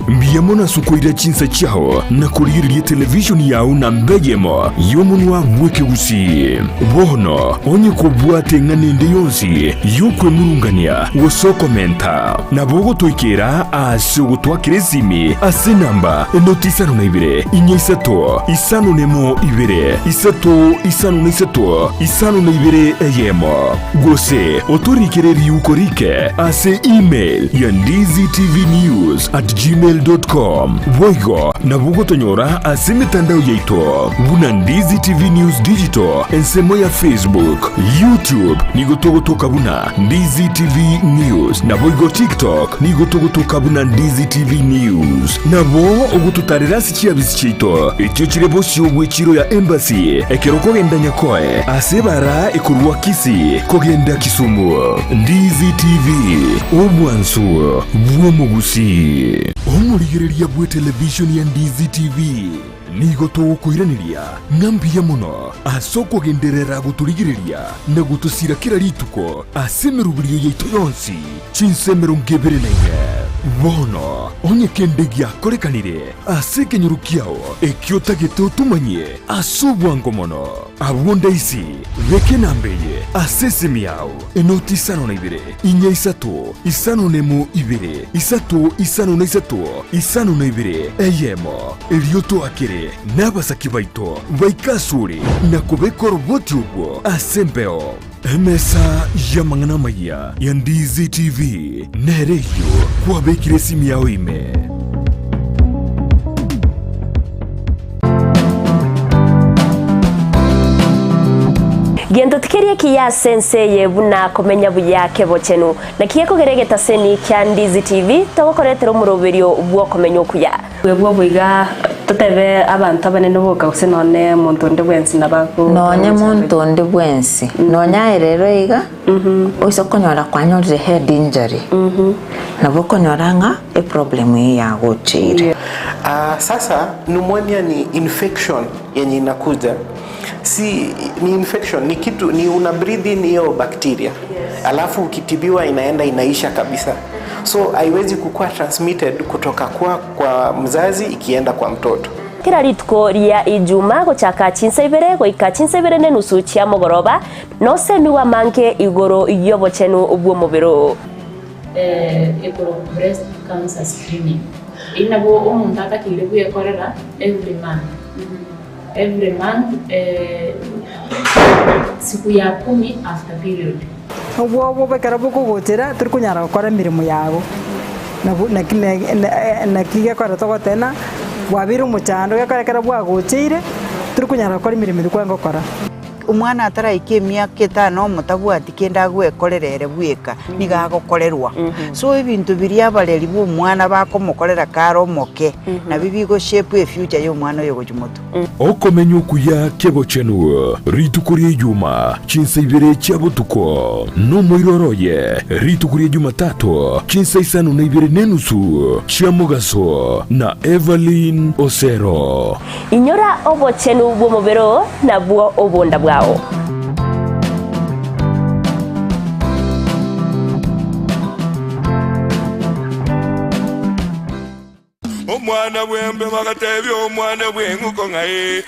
mbiyamo sukoira chinsa chao na kuliriria televisioni yao na mbeyemo yomunwa mwekeusi bono onye kubwate ng'anende yonsi yokwe murungania wosokomenta na bogo toikera ase gutwakire simi ase namba enotisano na ibere inyesato isano nemo ibere isato isano na isato isano na ibere eyemo gose otorikere ukorike ase email ya ndiztvnews@gmail.com boigo na bugo tonyora ase mitandao yaito buna Ndizi TV News Digital ensemo ya Facebook, YouTube nigotogotoka buna Ndizi TV News na boigo TikTok nigotogotoka buna Ndizi TV News na bo ogututarira sikia bisichito ekyo kirebo cyobwe kiro ya embassy ekeroko gendanya koe ase bara ekurwa kisi kogenda Kisumu. Ndizi TV obwansu bwomugusi omuliriria bwa television ya Ndizi TV nigoto kuiraniria ngambiya muno asoko genderera guturigiriria na gutusira kira rituko asemerubiriye yito yonsi chinsemero ngebere naye bono onye kendegia korekanire asekenyurukiao ekiotagete utumanye asubwango mono abunda isi veke nambeye asesemi yao enoti isano na ibere inya isato isano nemo ibere isato isano na isato isano na ibere eyemo elioto akere n'abasaki baito baikasure na kubekora uboti ubwo asembeo emesa yamangana maya ya Ndizi TV nereyo kwabekire simu yao ime Gendo tikerie kiya sense yebuna komenya buyake bochenu na kiye kogeregeta seni kya Ndizi TV togokoretero muroberio ubwo komenya okuya webwo buiga tutebe abantu abanene boka usenone muntu ndi bwensi nabako nonya muntu ndi bwensi nonya erero iga oiso konyora kwanyore head injury nabo konyoranga e problem ya gochire. Sasa pneumonia ni infection yenye inakuja, si ni infection, ni kitu ni una breathe in hiyo bacteria, alafu ukitibiwa inaenda inaisha kabisa, so haiwezi kukua transmitted kutoka kwa mzazi ikienda kwa mtoto. Kira rituko ria ijuma gochaka chinsa ibere goika chinsa ibere ne nusu chia mogoroba no semiwa manke igoro yobochenu ubwo mubiro igoro breast cancer screening inabo umuntu atakire kuyekorera every month siku ya 10 after period ubwo bekara buko gotera turi kunyara gukora mirimo yago na kiga kora togotena wabira umuchando yakarekera bwagotire turi kunyara gukora imirimo iri kwango kora umwana ataraike emyaka 5 mutabwati kenda gwekorerere bweka nigagokorerwa so ebintu biri abareri bwo mwana bakomukorera karo moke na bibigo shape future yo mwana yo gujumuto okomenya okuya kebochenu ritukurie juma chinsa ibere chabutuko no moiroroye ritukurie juma tatu chinsa isano na ibere nenusu chamugaso na Evelyn Osero inyora obochenu bwo mubero na bwo obonda bwao omwana bwembe bakatebya omwana bwenguko ngaye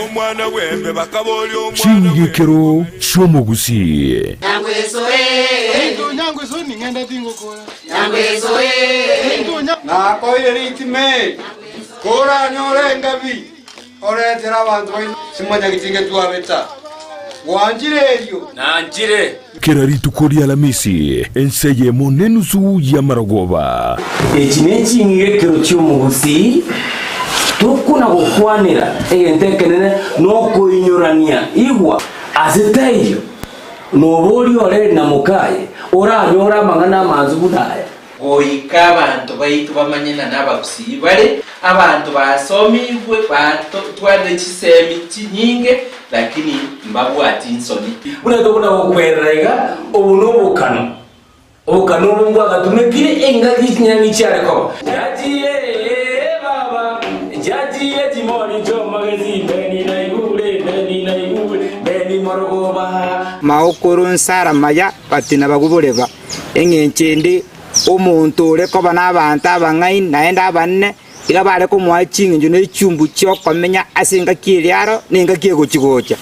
omwana bwembe bakaboli omwana chingekero chomugusi nyangweso ningenda tingokora nyangweso na koire ritime kora nyore ngabi oretera abantu simanya kitinge tuabeta wanjirerio nanjire kera rituko ria Alamisi enseye monenusu ya Marogoba echinengekero chomugusi tukuna gukwanira egentekenene no kuinyorania igwa azetayo nobori ore na mukaye oranyora mangana manzu budaya oika abantu baitu bamanyena n'abagusi bale abantu basomibwe batwande chisemi chinyinge lakini mbabwati insoni bunatobona okwerega obunobukano okano mbwa gatumekire engagi nyani cyareko jajiye baba jajiye timoni jo magazine beni na igure beni Marogoba maokoro nsara maya patina baguboleva eng'enchende omonto ore koba n'abantu abang'ai naende abanne iga bare komwa ching'encho na echumbu chiokomenya ase engaki eriaro na engaki egochigocha.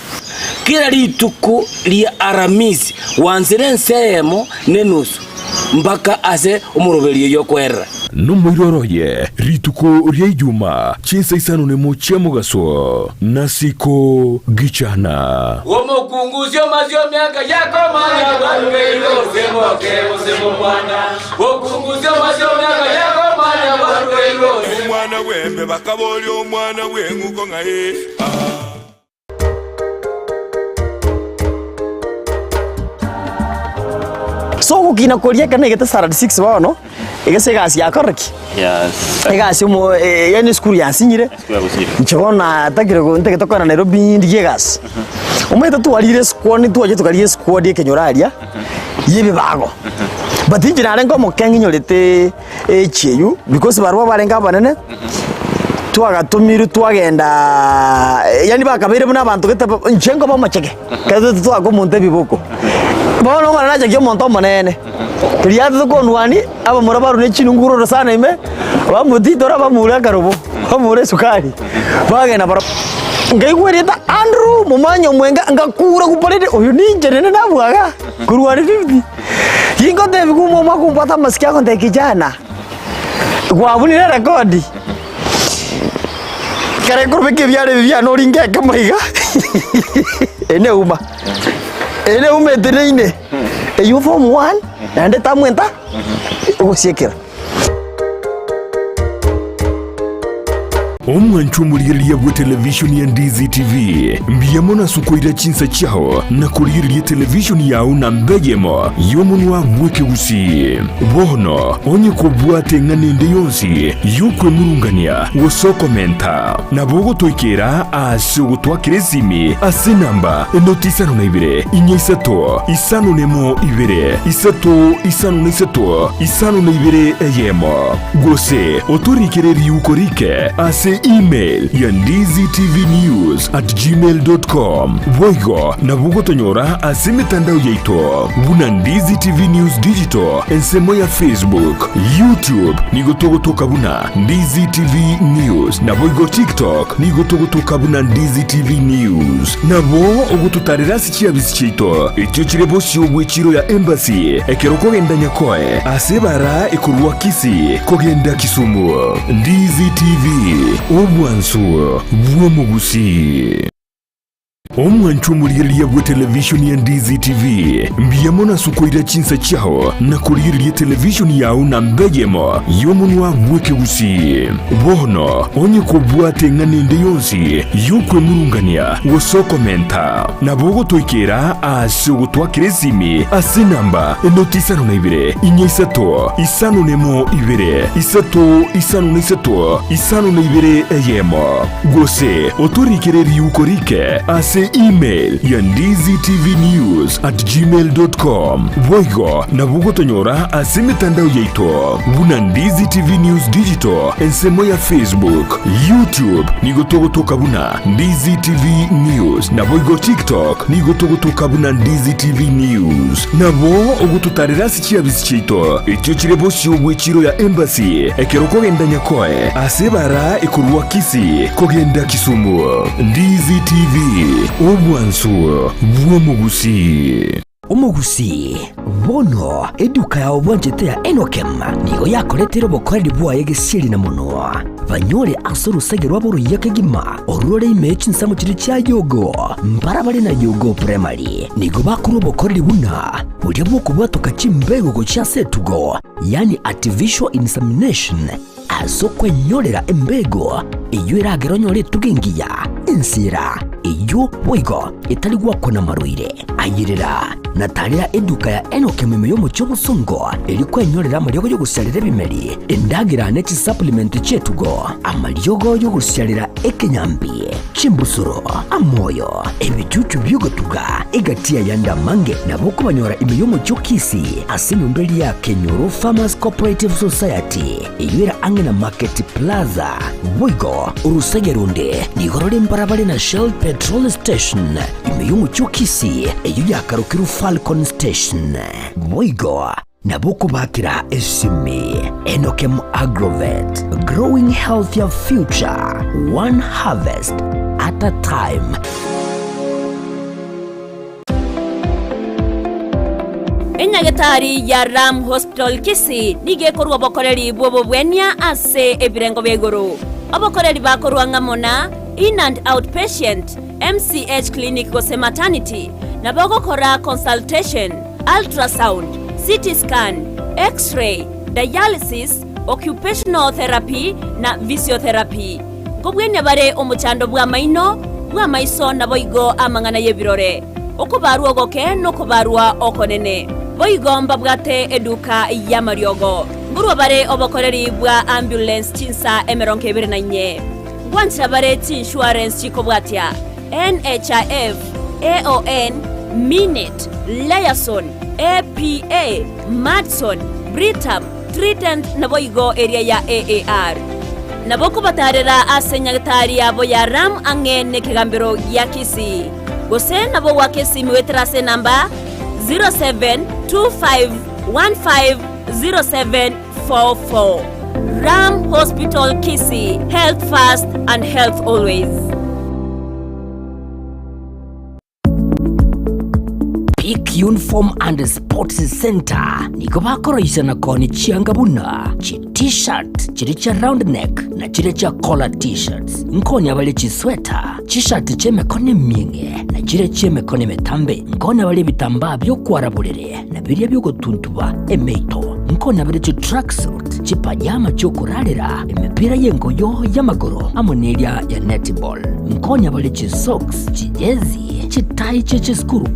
Kila rituko ria Aramisi wansire ensemo nenusu mpaka ase omuroberio yokwerera nomoiroroye rituko ria ijuma chinsa isano nemo chia mugaso nasiko gichana omokungusio masio miaka yako manya barubero semo mwana okungusio masio miaka yako manya barubero omwana wembe bakaboli omwana wenguko ngae so gukina koria kana igete salad 6 bono igese gasi yakoreki egasi mo yani skuru yansinyire nchona takire ko nteke tokana Nairobi ndiye gas umeta tuwarire squad tuwaje tukariye squad yekenyoraria yibi bago but injira rengo mokengi nyorete echeyu because barwa barenga banene twagatumiru twagenda yani bakabere buna abantu gete nchengo bamacheke kaze twako monte biboko bono ngana naje monto monene Kiriatu ko nwani aba murabaru ne chinunguro sana ime bamuti tora bamura karubo bamure sukari bagena bara ngaigwereta Andrew mumanyo mwenga ngakura kupalete uyu ninje nene nabwaga kurwari 50 yingo devi kumo makumpata masikia konte kijana gwabunire rekodi kare kurbe kibyare bya no ringe kamahiga ene umetereine eyu form 1 nande tamwenta usiekera omwanchu muliriria bwa televishoni ya Ndizi TV mbiyamona sukoira chinsa chao na kuliriria televishoni yao na mbegemo yomunwa mweke usi bono onye kubwate nganende yonsi yukwe murungania wosokomenta na bogo toikera ase gutwakire simi ase namba enotisano na ibere inyesato isano nemo ibere isato isano na isato isano na ibere eyemo gose otorikere yukorike ase email ya ndiztvnews@gmail.com voigo na bugo tonyora ase mitandao yaito buna Ndizi TV News Digital ensemo ya Facebook, YouTube nigotogotoka buna Ndizi TV News na voigo TikTok nigotogotoka buna Ndizi TV News na bo ogututarira sikia bisichito ekyo kirebo syo bwechiro ya embassy ekero kogenda nyakoe ase bara ekurwa kisi kogenda Kisumu. Ndizi TV omwansu bw'omugusi omwanchu muliriria bwa televishoni ya Ndizi TV mbiyamona sukoira chinsa chao na kuliriria televishoni yao na mbegemo yomunwa mweke usi bono onye kubwate nganende yonsi yukwe murungania wosokomenta na bogo toikera ase gutwakire simi ase namba enotisano na ibere inyesato isano nemo ibere isato isano na isato isano na ibere eyemo gose otorikere yukorike ase email ya ndiztvnews@gmail.com voigo na bugo tonyora ase mitandao yaito buna Ndizi TV News Digital ensemo ya Facebook, YouTube nigotogotoka buna Ndizi TV News na voigo TikTok nigotogotoka buna Ndizi TV News na bo ogututarira sikia bisichito ekyo kirebo syo bwechiro ya embassy ekero kogenda nyakoe ase bara ekurwa kisi kogenda Kisumu. Ndizi TV omwansu bw'omugusi umugusi bono eduka ya obwanjete ya Enokem nigo yakoretera obokoreri bwaye gesieri na muno banyore asorusege rwabo ruyakegima orure imechi nsamo kiri cya yogo mbara bari na yogo primary nigo bakuru obokoreri buna buri bwoko bwatoka chimbego go cya setugo yani artificial insemination asokwe nyorera embego iyo iragero nyore tugengiya insira iyo boigo itali gwako na maruire ayirira natarira eduka ya Enokem yo mu cyobusongo iri kwenyorera amaryogo yo gusyarira bimeri endagira nechi supplement chetugo amaryogo yo gusyarira ekenyambi chimbusuro amoyo ebicucu byogotuga egatia yanda mange naboko banyora imiyo mu cyokisi asinumbeli ya Kenyoro Farmers Cooperative Society iyira angena Market Plaza boigo urusegerunde nigorore mbarabare na Shell Petrol Station imiyo mu cyokisi iyo yakarukiru Falcon Station boigo Nabuko bakira esimi Enokem Agrovet, growing healthier future, one harvest at a time. Enyagetari ya Ram Hospital Kisii nigekorwa bokoreri bwobo bwenya ase ebirengo byegoro. Abokoreri bakorwa ngamona in and outpatient, MCH clinic gose maternity, na bagokora consultation, ultrasound, CT scan, X-ray, dialysis, occupational therapy na physiotherapy. Ngobwenya bare omuchando bwa maino, bwa maiso na boigo amangana yebirore. Okubarwa ogoke no kubarwa okonene. Boigomba bwate eduka ya mariogo. Ngurwa bare obokoreri bwa ambulance chinsa emeronke birenanye. Gwantra bare insurance chiko bwatia. NHIF, AON, Minute, Liason, APA, Madson, Britam, Trident na boigo area ya AAR. Naboko batarera asenyagatari yabo ya Ram angene kigambiro ya Kisii. Gose nabo wake simu wetrase namba 0725150744. Ram Hospital Kisii, health first and health always. Peak Uniform and Sports Center niko bakoroisa na koni chiangabuna chi t-shirt chiri cha round neck na chiri cha collar t-shirts nkoni abale chi sweater t-shirt cheme kone minge na chiri cheme kone metambe nkoni abale bitamba byo kwaraburere na biriya byo gutuntuba emeito nkoni abale chi tracksuit chi pajama cyo kurarira emipira yengoyo y'amagoro amoneria ya netball nkoni abale chi socks chi jezi chitai cheche skuru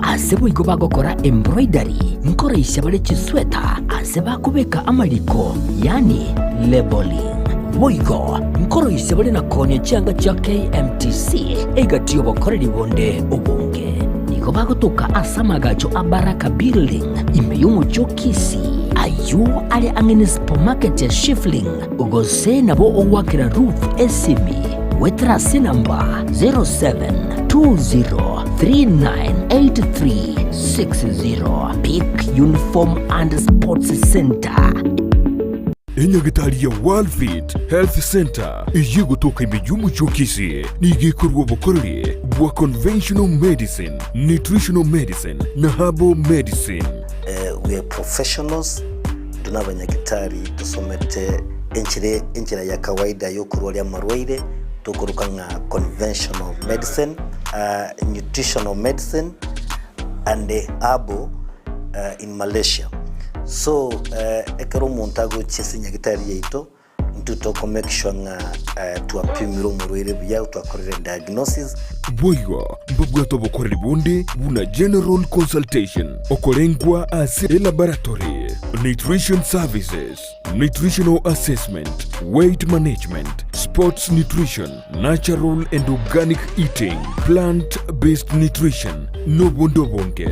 asebo iko bagokora embroidery nkoresha bale chisweta aseba kubeka amaliko yani labeling boigo nkoroisha bale nakonye cyanga cya KMTC egatiyo bokorera ibonde ubunge niko bagotoka asamagacho abaraka building imeyumu cyo Kisii ayu ale angene supermarket ya Shifling ugose nabo owakira Ruth Esimi wetrase namba 0720398360. Peak Uniform and Sports Center. Enyagatari ya Worldfit Health Center iyi gutoka imiyumu cyo Kisii nigekorwa bokorere bwa conventional medicine, nutritional medicine na herbal medicine. We are professionals, tunabanyagitari tusomete enchire ya kawaida yo kurwalya marwaire tukuruka nga conventional medicine, nutritional medicine and herbal in Malaysia. So ekero montago chesinya gitari yeito ntutoko make sure nga tuapimiro murwire bya twakorera diagnosis boigo mbabwa tobokorera bonde buna general consultation okorengwa as laboratory, nutrition services, nutritional assessment, weight management, sports nutrition, natural and organic eating, plant-based nutrition, no bondo bonge.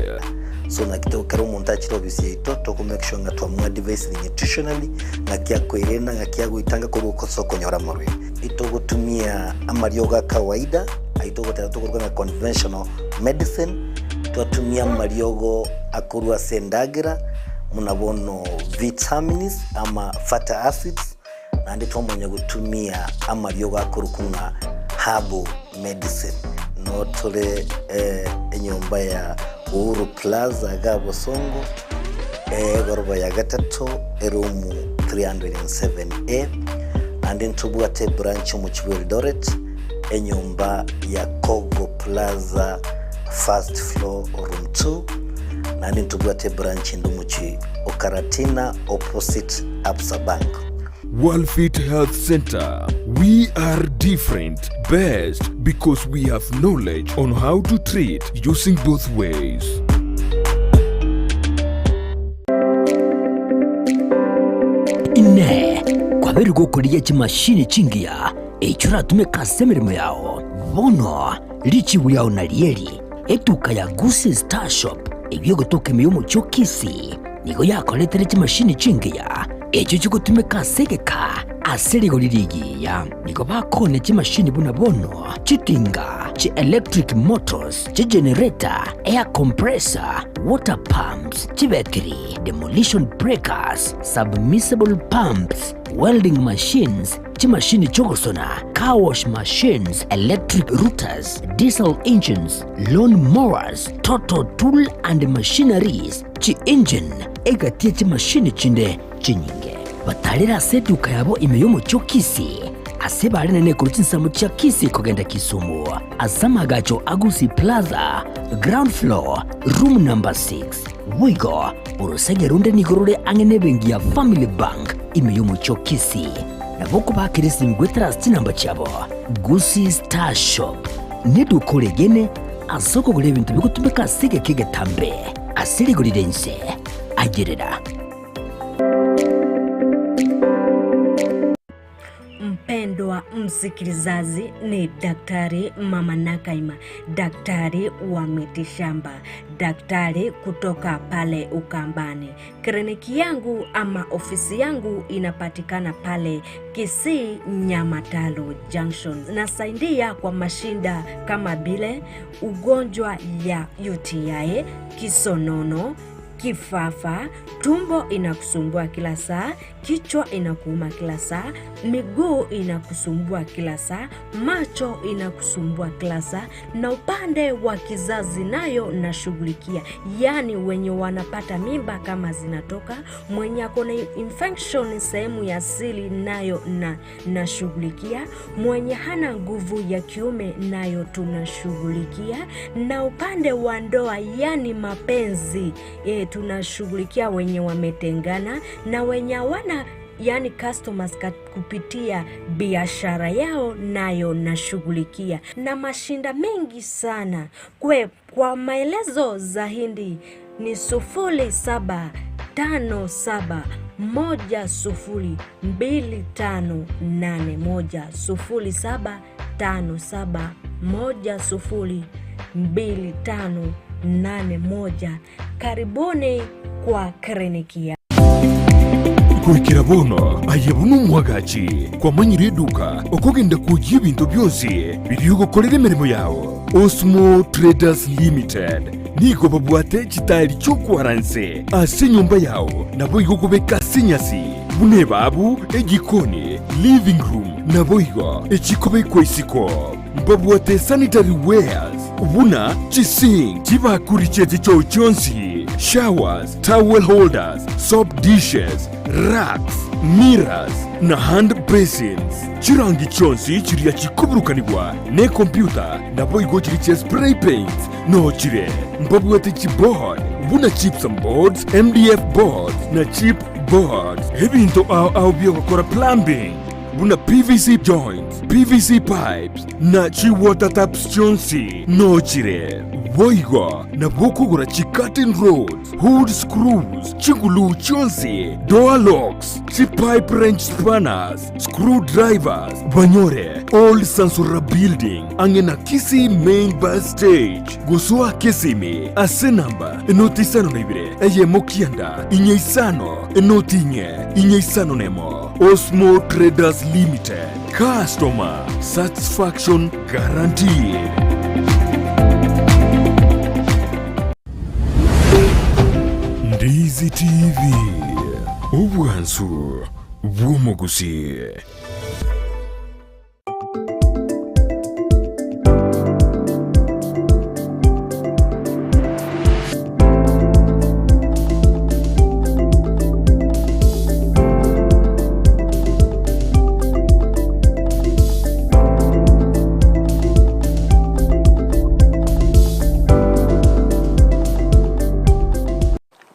So na kitoko karo montachiro bisito toko make sure nga twamwa device nutritionally nga kya kwerena nga kya guitanga ko soko nyora morwe ito gutumia amarioga kawaida aito toko na conventional medicine twatumia mariogo akurwa sendagira munabono vitamins ama fatty acids na ndito mwenye gutumia amariogo akurukunga herbal medicine no tole enyomba ya Uhuru Plaza Gabo Songo goroba ya gatatu erumu 307A and ntubwate branch mu Eldoret enyumba ya Kogo Plaza first floor room 2 and ntubwate branch ndumuchi Okaratina opposite Absa Bank. Worldfit Health Center. We are different, best because we have knowledge on how to treat using both ways. Ine kwa beri gukuriye chimashini chingia echura tumeka semirimo yao bono lichi buyao na lieri etuka ya Guse Star Shop ebyo gotoka miyomo cyo Kisii nigo yakoletere chimashini chingia echo chikutumika segeka asili golirigiya niko bakone chimashini buna bono chitinga chi electric motors, chi generator, air compressor, water pumps, chi battery, demolition breakers, submersible pumps, welding machines, chi machine chogosona, car wash machines, electric routers, diesel engines, lawn mowers, total tool and machineries, chi engine, egatia chi machine chinde chinyinge. Batalira setu kayabo imeyomo chokisi. Aseba nene kurutinsa mucha kisi kogenda Kisumu. Azama gacho Agusi Plaza, ground floor, room number 6. Wigo, urusege runde nigorore angene bengi ya Family Bank imeyomo chokisi. Na voku ba kirisi mgwetara stinamba chabo. Gusi Star Shop. Nedu kolegene, asoko gule bintu bikutumeka sige kege tambe. Asili gulidense. Ajereda. Mpendwa msikilizaji, ni Daktari Mama Nakaima, daktari wa mitishamba, daktari kutoka pale Ukambani. Kliniki yangu ama ofisi yangu inapatikana pale Kisii Nyamatalo Junction. Nasaidia kwa mashinda kama bile ugonjwa ya UTI, kisonono, kifafa, tumbo inakusumbua kila saa, kichwa inakuuma kila saa, miguu inakusumbua kila saa, macho inakusumbua kila saa, na upande wa kizazi nayo nashughulikia. Yani wenye wanapata mimba kama zinatoka, mwenye akona infection sehemu ya siri nayo nashughulikia, mwenye hana nguvu ya kiume nayo tunashughulikia, na upande wa ndoa yani mapenzi tunashughulikia wenye wametengana na wenye wana yani customers kupitia biashara yao nayo nashughulikia, na mashinda mengi sana. Kwa maelezo zaidi ni 0757102581. Karibuni kwa kliniki ya Kurikira bono ayabunu mwagachi kwa manyire duka okugenda kujya ibintu byose biri gukorera imirimo yawo. Osmo Traders Limited nigo babwate kitari cyo kwaranse ase nyumba yawo nabo igokubeka sinyasi bune babu egikoni living room nabo igo ekikobe kwesiko babwate sanitary wares ubuna chising chibakurichete cyo cyonsi showers, towel holders, soap dishes, racks, mirrors na hand basins. Chirangi chonsi chiria chikuburukanibwa ne computer nabo igo chiriche spray paints no chire mbabwate chipboard buna chips and boards, MDF boards na chip boards. Ebinto au byo gukora plumbing buna PVC joints, PVC pipes na chi water taps chonsi no chire Boigo na bukugura chi curtain rods, hood screws, chingulu chonsi, door locks, chi pipe wrench spanners, screwdrivers, banyore, old Sansura building, angena Kisii main bus stage, gusua Kisimi, ase namba, enoti sano nebire, eye mokianda, inye isano, enoti inye isano nemo, Osmo Traders Limited, customer satisfaction guaranteed. Ndizi TV ubwansu bw'umugusi.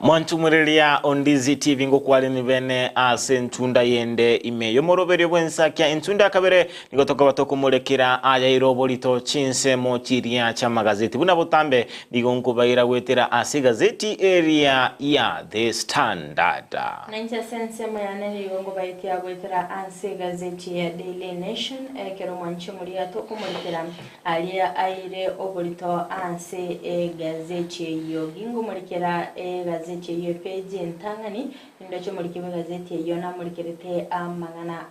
Mwanchumulilia Ondizi TV ngokwale ni bene ase ntunda yende ime yomorobere bwensa kya ntunda kabere nigotoka batoko molekera aya irobolito chinse mo chiria cha magazeti buna botambe nigonkubaira wetera ase gazeti area ya The Standard na ncha sense mayane nigonkubaira wetera ase gazeti ya Daily Nation kero mwanchumulia toko molekera alia aire obolito ase gazeti yo gingo molekera gazeti gazeti iyo page entangani ndacho muri kibe gazeti iyo na muri kerete amangana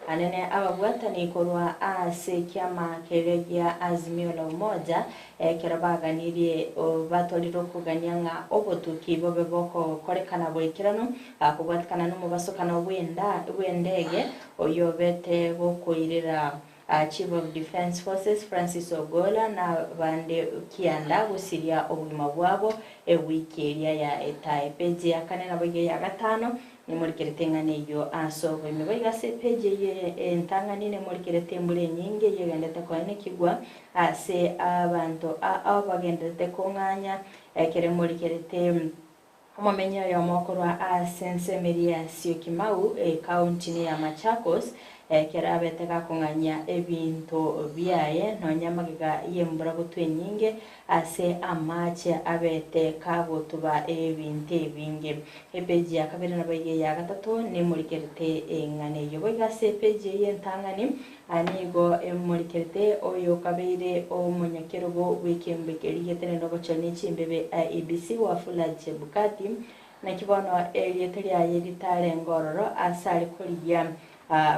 anene abagwatani korwa ase kyama keregia Azimio la Umoja kerabaganirie batoliro kuganyanga obotuki bobe boko korekana boikirano akugwatikana no mubasokana wendege oyo bete bokoirira Chief of Defense Forces Francis Ogola na bande kianda gusiria obulima bwabo wiki eria ya etae page ya kane na bage ya gatano ni muri keretengane yo aso bwe bega se page ye entangani ne muri keretembule nyinge yegendete kwa ne kigwa ase abantu abagendete konganya kere muri kerete omamenya ya mokorwa Sense Maria Siokimau county ya Machakos kerabete kakunganya ebinto biaye no nyamagiga yembura gutwenyinge ase amache abete kagotuba ebinte binge epeji ya kabiri na baye ya gatatu ni muri kerete ngane yo boga se peji yentangani anigo muri kerete oyo kabire o munyakerogo wikembe kerigete no gochani chimbebe ABC wa Fulaje Bukati na kibono elieteri ayeditare ngororo asali kuriya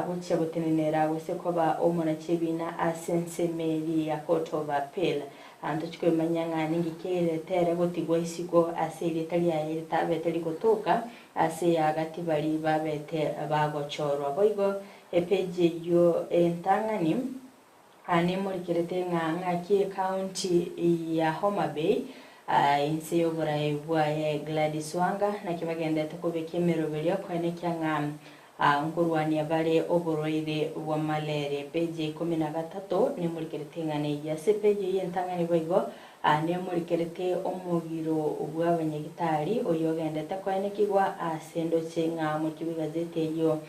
buche butenenera wese koba omona chebina Sense Maria Court of Appeal antochwe manyanga ningikere tere gotigwa isigo asili talia tabeteli gotoka ase agati bali babete bagochorwa boigo epeje yo entangani ani muri kerete nganga ki county ya Homa Bay inse yobora ebwa ya Gladys Wanga na kibagenda takobeke merobelyo kwene kyanga ngurwani abare oboroire wa malere peje 13 ni muri kerete ngane ya se peje yentangani boigo ne muri kerete omugiro ubwabanyegitari oyogenda takwene kigwa asendo chenga mu kibigazete yo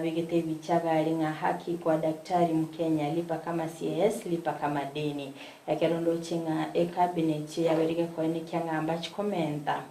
bigete bichagari nga haki kwa daktari Mkenya lipa kama CS lipa kama deni yakerondo chenga cabinet ya berige kwene kyanga ambachi komenta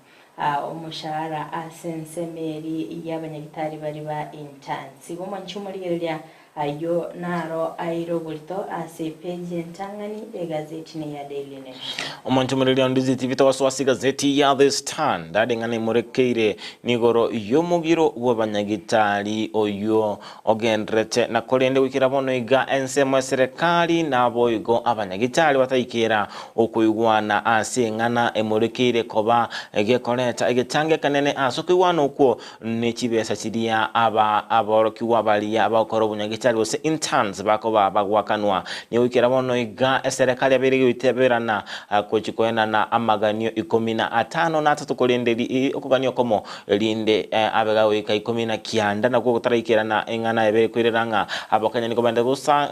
umushahara Sense Mary y'abanyagitari bari ba intense goma nchumurigereria ayo naro airo bulto ase page entangani gazeti ne ya Daily Nation omuntu muri Ndizi TV tawaswasi gazeti ya The Stand dadengane murekeire nigoro yomugiro w'abanyagitari oyo ogendrete na kolende wikira bono iga ensemo serikali na boigo abanyagitari batayikira okuyugwana ase ngana emurekeire koba egekoleta egetange kanene asokwiwana uko nekibesa kiria aboroki wabali abakoro bunyagitari bose interns bakoba bagwakanwa ni wikira bono iga serikali abiri witeberana kochikoena na amaganio 15 na 3 kolenderi okuganio komo linde abega wika 19 na gutaraikira na engana ebe kwireranga abakanya niko bande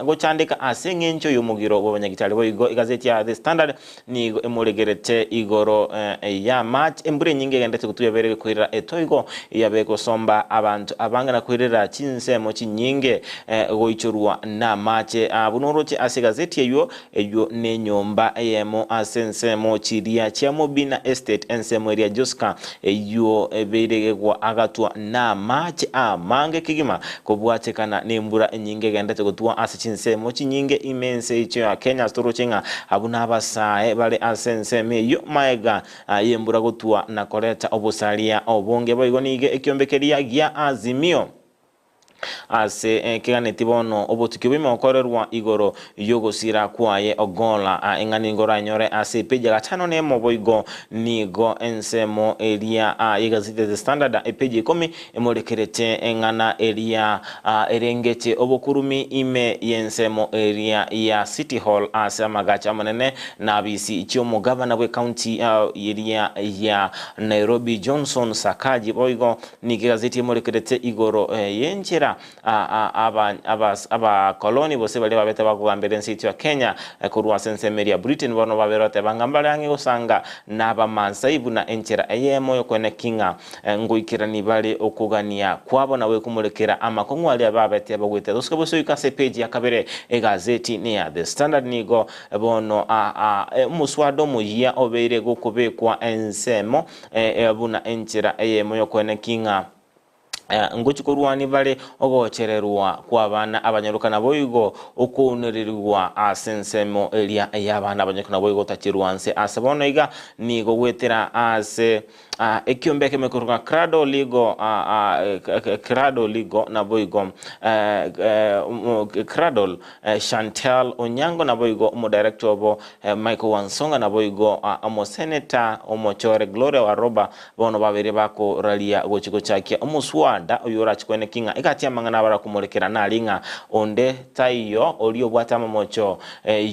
gochandika asengencho yomugiro w'abanyagitari boigo igazeti ya The Standard ni emuregerete igoro ya match embure nyinge gendete kutuyebere kwirera etoigo yabeko somba abantu abangana kwirera chinsemo chinyinge goichurwa na match bunoroche asegazeti eyo nenyomba yemo Sense mo chiria chiamo bina estate ensemo area Joska eyo eberegwa agatwa na match mange kigima kobwatekana nembura nyinge gendete gutwa asichinse mo chinyinge imense icho ya Kenya storochenga abuna abasae bale Sense meyo maega yembura gutwa na koleta obusalia obonge boigo nige ekyombekeria gya Azimio ase kiganeti bono obotukibimo okorerwa igoro yogosira kwaye ogola engani ngora nyore ase peja gatano nemo boigo nigo ensemo eria igazite The Standard epeje 10 emorekerete engana eria erengete obokurumi ime yensemo eria ya City Hall ase amagacha manene na bisi ichomo governor we county eria ya Nairobi Johnson Sakaji boigo ni gazeti emorekerete igoro yenchera aba koloni bose bale babete bakugambira ensiti ya Kenya kurwa Sense Maria Britain bono baberote bangambala yange usanga naba mansaibu na enchera eyemo yokone kinga nguikira ni bale okugania kwabo nawe kumulekera amakongo ali ababete bagwete doske bose yikase page ya kabere egazeti ni ya The Standard nigo bono muswado muya obeire gukubekwa ensemo ebuna enchera eyemo yokone kinga nguchikorwani bale ogochererwa kwa bana abanyarukana boigo okunerirwa asensemo elia y'abana abanyarukana boigo tachirwanse asebono iga nigo gwetera ase ekyombeke mekorwa Crado Ligo Crado Ligo na boigo Cradle Chantal Onyango na boigo mo director obo Michael Wansonga na boigo omo senator omo chore Gloria Waroba bono babere bako ralia gochiko chakia omo swada oyora chikwene kinga ikatia mangana bara kumulekera na linga onde taiyo olio bwata mocho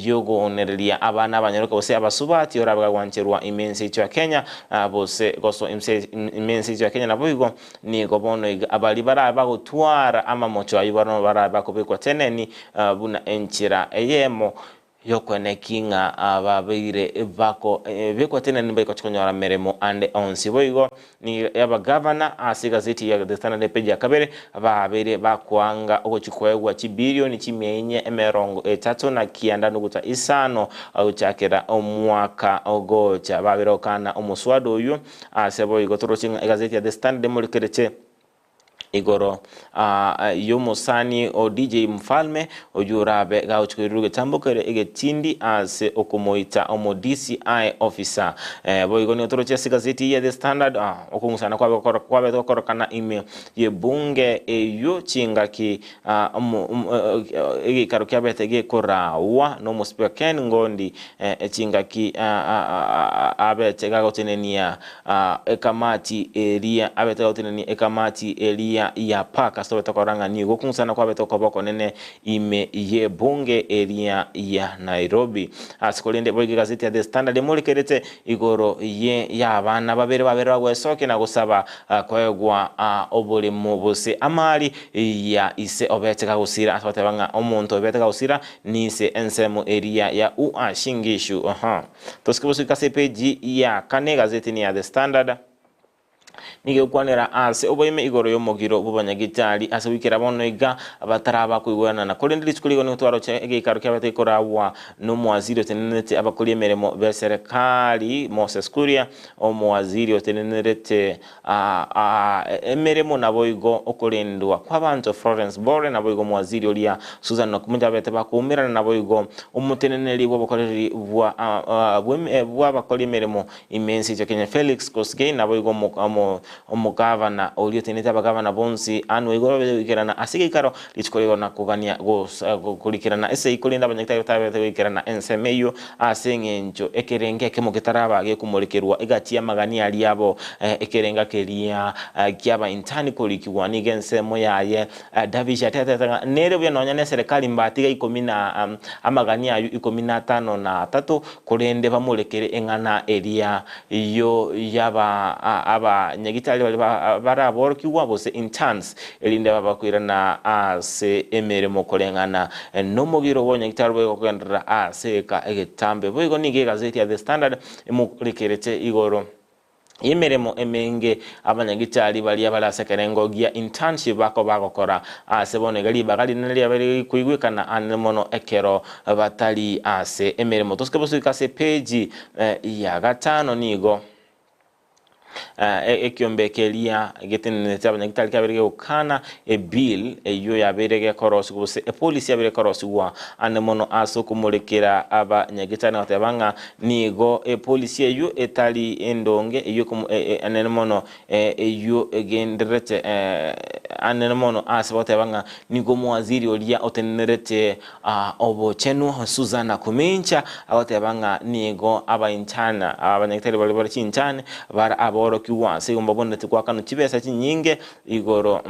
yogo onerelia abana abanyaruka bose abasubati orabaga gwancherwa imensi cyo Kenya bose goso imensi cyo Kenya na boigo ni gobono abali bara bagutwara ama mocho ayibano bara bakobekwa teneni buna enchira eyemo yokwene kinga ababeire bako beko teneni beko chikonyora meremo ande onsi boigo ni yaba governor gazeti ya The Standard page ya kabere babere bakwanga ogochikwegwa chibilioni chimienye emerongo etatu na kianda nuguta isano au chakera omwaka ogocha babirokana omuswado uyu aseboigo torochinga gazeti ya The Standard molikereche igoro yomosani o DJ Mfalme ojurabe gauchkiruge tambokere egetindi ase okumoita omo DCI officer boigo ni otoroche gazeti ya The Standard okumusana kwabe tokorokana ime ye bunge eyo chinga ki ege karokia betege korawa no mospeaker Ken Ngondi chinga ki abete gagotenenia ekamati eria abete gagotenenia ekamati eria ya paka so betokoranga ni gokunsana kwa betokoboko nene ime ye bunge eria ya Nairobi asikolende boigo gazeti ya The Standard mulikerete igoro ye ya bana babere bagwesoke na gusaba kwegwa obole mubose amali ya ise obeteka gusira asotabanga omuntu obeteka gusira nise ensemo eria ya uashingishu toskibusu kasepeji ya kane gazeti ni ya The Standard nige kwanera ase oboyime igoro yomogiro bubanyagitali ase wikira bono iga abataraba kuigwana na kolendiri tsikuligo ni twaro che egikaro kyabate korawa no mwaziri otenenete abakoli emeremo be serikali Moses Kuria omwaziri otenenete emeremo naboigo okolendwa kwabantu Florence Bore naboigo mwaziri olia Susan Nokumunda bete bakumira naboigo omuteneneli bobokoleri bwa bakoli emeremo imensi cyo Kenya Felix Kosgei naboigo omugavana olio teneta abagavana bonsi anu igoro bekerana asigikaro lichikolewa na kugania kulikirana ese ikolinda abanyagitari tabekerana ensemeyo asengenjo ekerenge kemogetaraba gekumulikerwa igatia magania aliabo ekerenga kelia kiaba intani kolikiwa nigensemo yaye Davisha tata nere bya nonya ne serikali mbatiga 10 amagania ayu 15 na 3 kolende bamulekere engana elia iyo yaba aba nyagitali bali baraborokiwa bose interns elinde babakwirana ase emeremo kolengana nomogiro bonyagitali bwo kwendera aseka egetambe boigo nige gazeti ya The Standard emulikerete igoro imeremo emenge abanyagitali bali abalasekerengo gia internship bako bakokora asebone gali bagali nali abali kuigwikana anemono ekero batali ase emeremo toskebosuka se page ya gatano nigo ekyombekelia getenete abanyagitali kabirege ukana bill eyo yaberege korosi kubuse police yabere korosi wa anemono aso kumulekera abanyagitali batabanga nigo police eyo etali endonge eyo anemono eyo genderete anemono asabatabanga nigo mwaziri olia otenerete obochenu Susan Kumincha abatabanga nigo abaintana abanyagitali bali bari chintane bara abo kiwa se umbabona tikwakano chibesa chinyinge igoro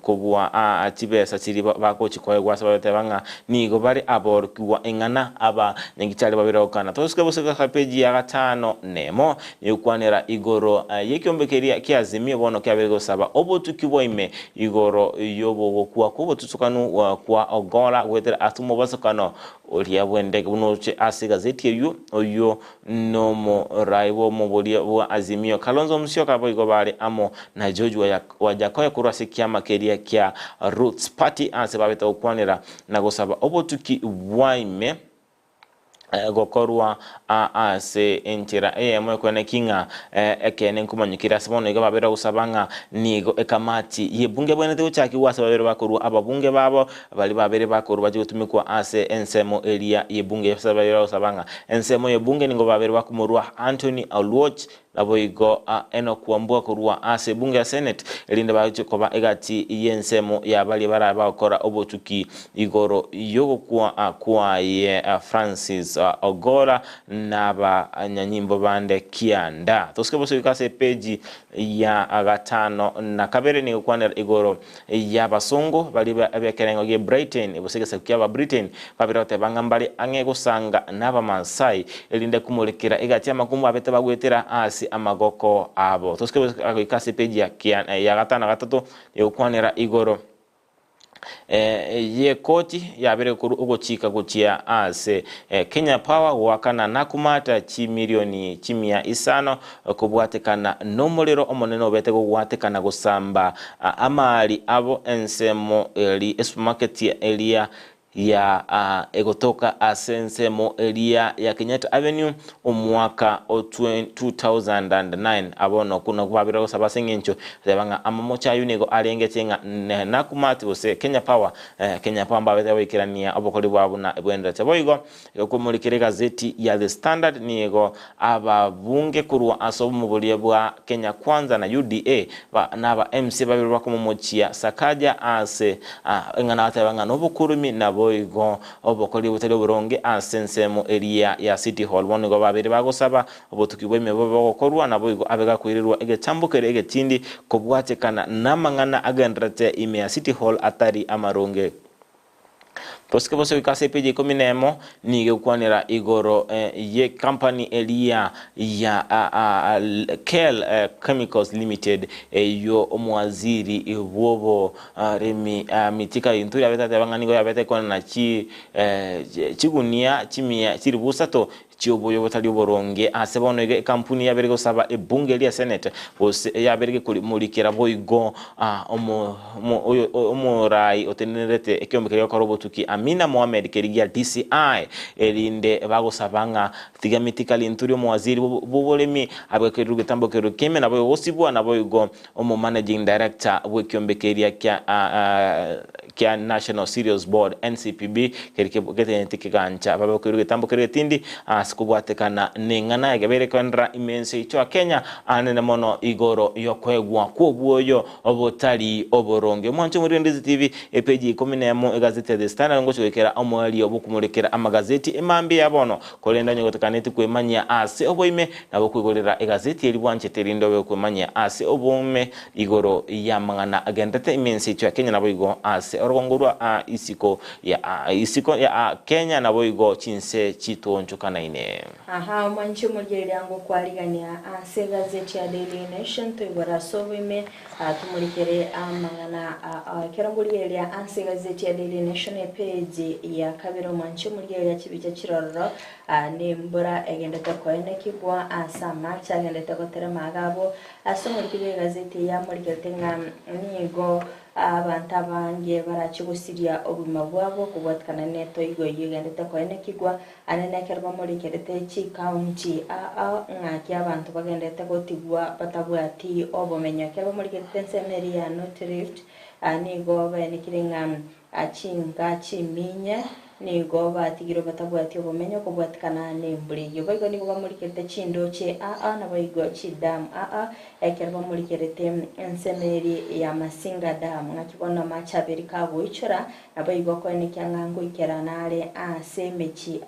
kubwa chibesa chiri bakochi kwegwa sabatabanga nigo bari abor kiwa engana aba nyagitali babirokana toske bose page ya gatano nemo yukwanera igoro yekyombekeria kiazimie bono kyabego saba obotukiwa ime igoro yobo kwa kubo tutukanu kwa ogola wetera atumo basokano olia bwende bunoche asigazeti eyo oyo nomo raibo mobolia wa azimio Kalonzo Musyoka boigo bale amo na George wajakoya kurwasi kiama keria kia Roots Party ase babeta okwanera na gosaba obotuki waime gokorwa ase enchira emo kwene kinga ekene nkumanyikira sibono iga babera gusabanga nigo ekamati yebunge bwene te uchaki wase babere bakorwa ababunge babo bali babere bakorwa baje gutumikwa ase ensemo elia yebunge babera gusabanga ensemo yebunge ningo babere bakumurwa Anthony Oluoch naboigo eno kuambua kurwa ase bunge ya Senate elinde baje koba egati yensemo ya bali bara bakora obotuki igoro yogo kwa ye Francis Ogora naba nyanyimbo bande kianda toske boso ikase page ya agatano na kabere ni kwanera igoro ya basongo bali abekerengo ge Britain ebosegesa kyaba Britain babira tebanga mbali ange gusanga naba Mansai elinde kumulekera egati amakumbu abete bagwetera ase amagoko abo toske boso ikase page ya gatano gatatu yokwanera igoro ye koti yabere kuru ugochika guchia ase Kenya Power wakana nakumata chi milioni chimia isano kubwatekana nomulero omoneno bete gwatekana gusamba amali abo ensemo eli supermarket ya elia ya egotoka asensemo elia ya Kenyatta Avenue omwaka 2009 abono kuna kubabira gusaba sengencho zebanga amamocha yunego alengetenga nakumati bose Kenya Power mbabete wikirania obokoli bwabo na bwenda teboigo kumulikire gazeti ya The Standard niego ababunge kurwa asobu mubulie bwa Kenya Kwanza na UDA naba MC babiri bakomomochia sakaja ase engana atabanga nobukurumi na boigo obokoli butali buronge asensemo area ya City Hall bonego babiri bagosaba obotukibweme bogokorwa na boigo abega kwirirwa egechambukere egetindi kobwatekana namangana agendrate ime ya City Hall atari amaronge Toske bose wikase peji kominemo nige kwanira igoro ye company elia ya Kel Chemicals Limited yo omwaziri iwobo remi mitika inturi abeta tabanga yabete kwana chigunia chimia chiribusato chioboyo botali boronge asebono ege kampuni yaberego saba ebunge lya Senate bose yaberege kulimurikira boigo omorai otenerete ekyombekere yakarobotuki Amina Mohamed kerigia DCI elinde bagosabanga tigamitikali inturi omwaziri bobolemi abekeruge tambokero keme nabo osibwa nabo igo managing director bwekyombekere kya National Serious Board NCPB kerike getenetikiganja babekeruge tambokero tindi kubwatekana nengana yagabere kwandra imense icho Kenya anene mono igoro yokwegwa kwobwoyo obotali oboronge mwancho muri Ndizi TV epeji 10 egazeti The Standard ngo chwekera omwali obukumulekera amagazeti emambi yabono kolenda nyogotekaneti kwemanya ase oboime nabo kwigorera egazeti eri bwanche terindo kwemanya ase obume igoro yamangana agendete imense icho Kenya nabo igo ase orongorwa isiko ya Kenya nabo igo chinse chitonchukana ine aha mwanchi murgeri yango kwaligania ase gazeti ya Daily Nation toibora sobime tumulikere amangana keranguri ya ase gazeti ya Daily Nation page ya kabiro mwanchi murgeri ya kibicha kirororo nembura egenda takoene kibwa asama cyagenda takotera magabo asomurikire gazeti ya murgetenga nigo abantu abange barachigusirya obuma bwabo kubwatkana neto igo yigenda takoene kigwa anene kerba muri kerete chi county ngaki abantu bagenda takotigwa batabwati obumenyo kerba muri kerete semeri ya North Rift nigo banekirenga achinga chiminya nigo batigiro batabwati obumenyo kubwatkana nemburi yo bago nigo muri kerete chindoche na bago chidam ekerba muri kerete ensemeri ya Masinga dam ngakibona machaberi kabo ichora na bago ko nikyanga ikeranale asemechi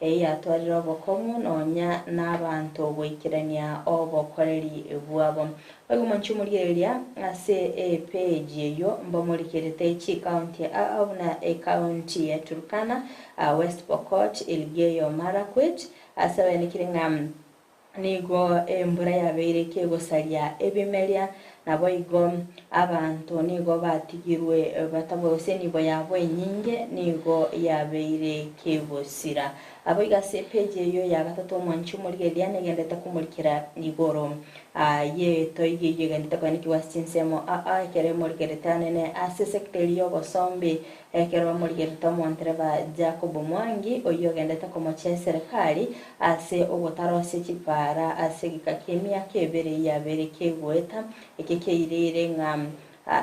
eyatwarira obokomu nonya nabantu boikirania obokoreri bwabo bago manchu muri area ase page yo mbomuri kerete chi county na county ya Turkana West Pokot Elgeyo Marakwet asabe nikirenga nigo embura yabeire kegosaria ebimelia nabo igo abantu nigo batigirwe batabose nibo yabo nyinge nigo yabeire kebosira abo igase page yo ya gatatu mwanchu muri gediane gendeta kumurikira igoro ye to igiye gendeta kwani kiwasinsemo kere muri gedetane ne ase secretary yo bosombi kero muri gedeta montreva Jacob Mwangi oyo gendeta komoche serikali ase obotarose chipara ase gikakemia kebere ya bere kegweta ekekeirire ngam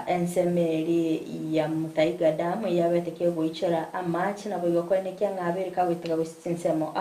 ensemeri ya mutaiga damu yabeteke guichora amachi na boyo kwene kya ngabere ka witega gusinsemo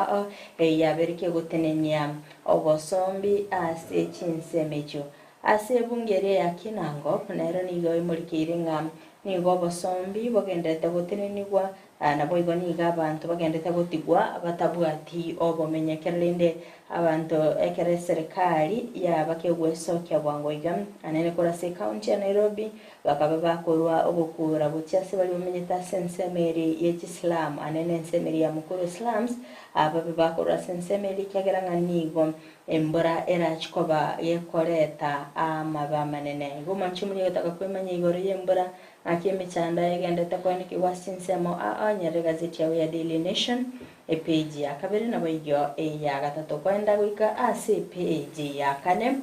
yabere gutenenya obosombi ase chinsemecho ase bungere ya Kinango nero nigo imurikire ngam nigo obosombi bogendete gutenenigwa na boyo niga abantu bagendete gutigwa batabwati obomenyekerende abantu ekere serikali ya bakegweso kya bwangoiga anene kora se county ya Nairobi bakaba bakorwa obukura bucyase bali bumenyeta sensemeri ya Islam anene sensemeri ya mukuru Islams ababe bakora sensemeri kyageranga nigo embora era chikoba yekoreta amaba manene gumanchi muri gutaka kwemanya igoro yembora akime chanda yegendeta kwaniki wasinsemo nyere gazeti ya Daily Nation page ya kabiri na boyo ya gatatu kwenda gwika ase page ya kane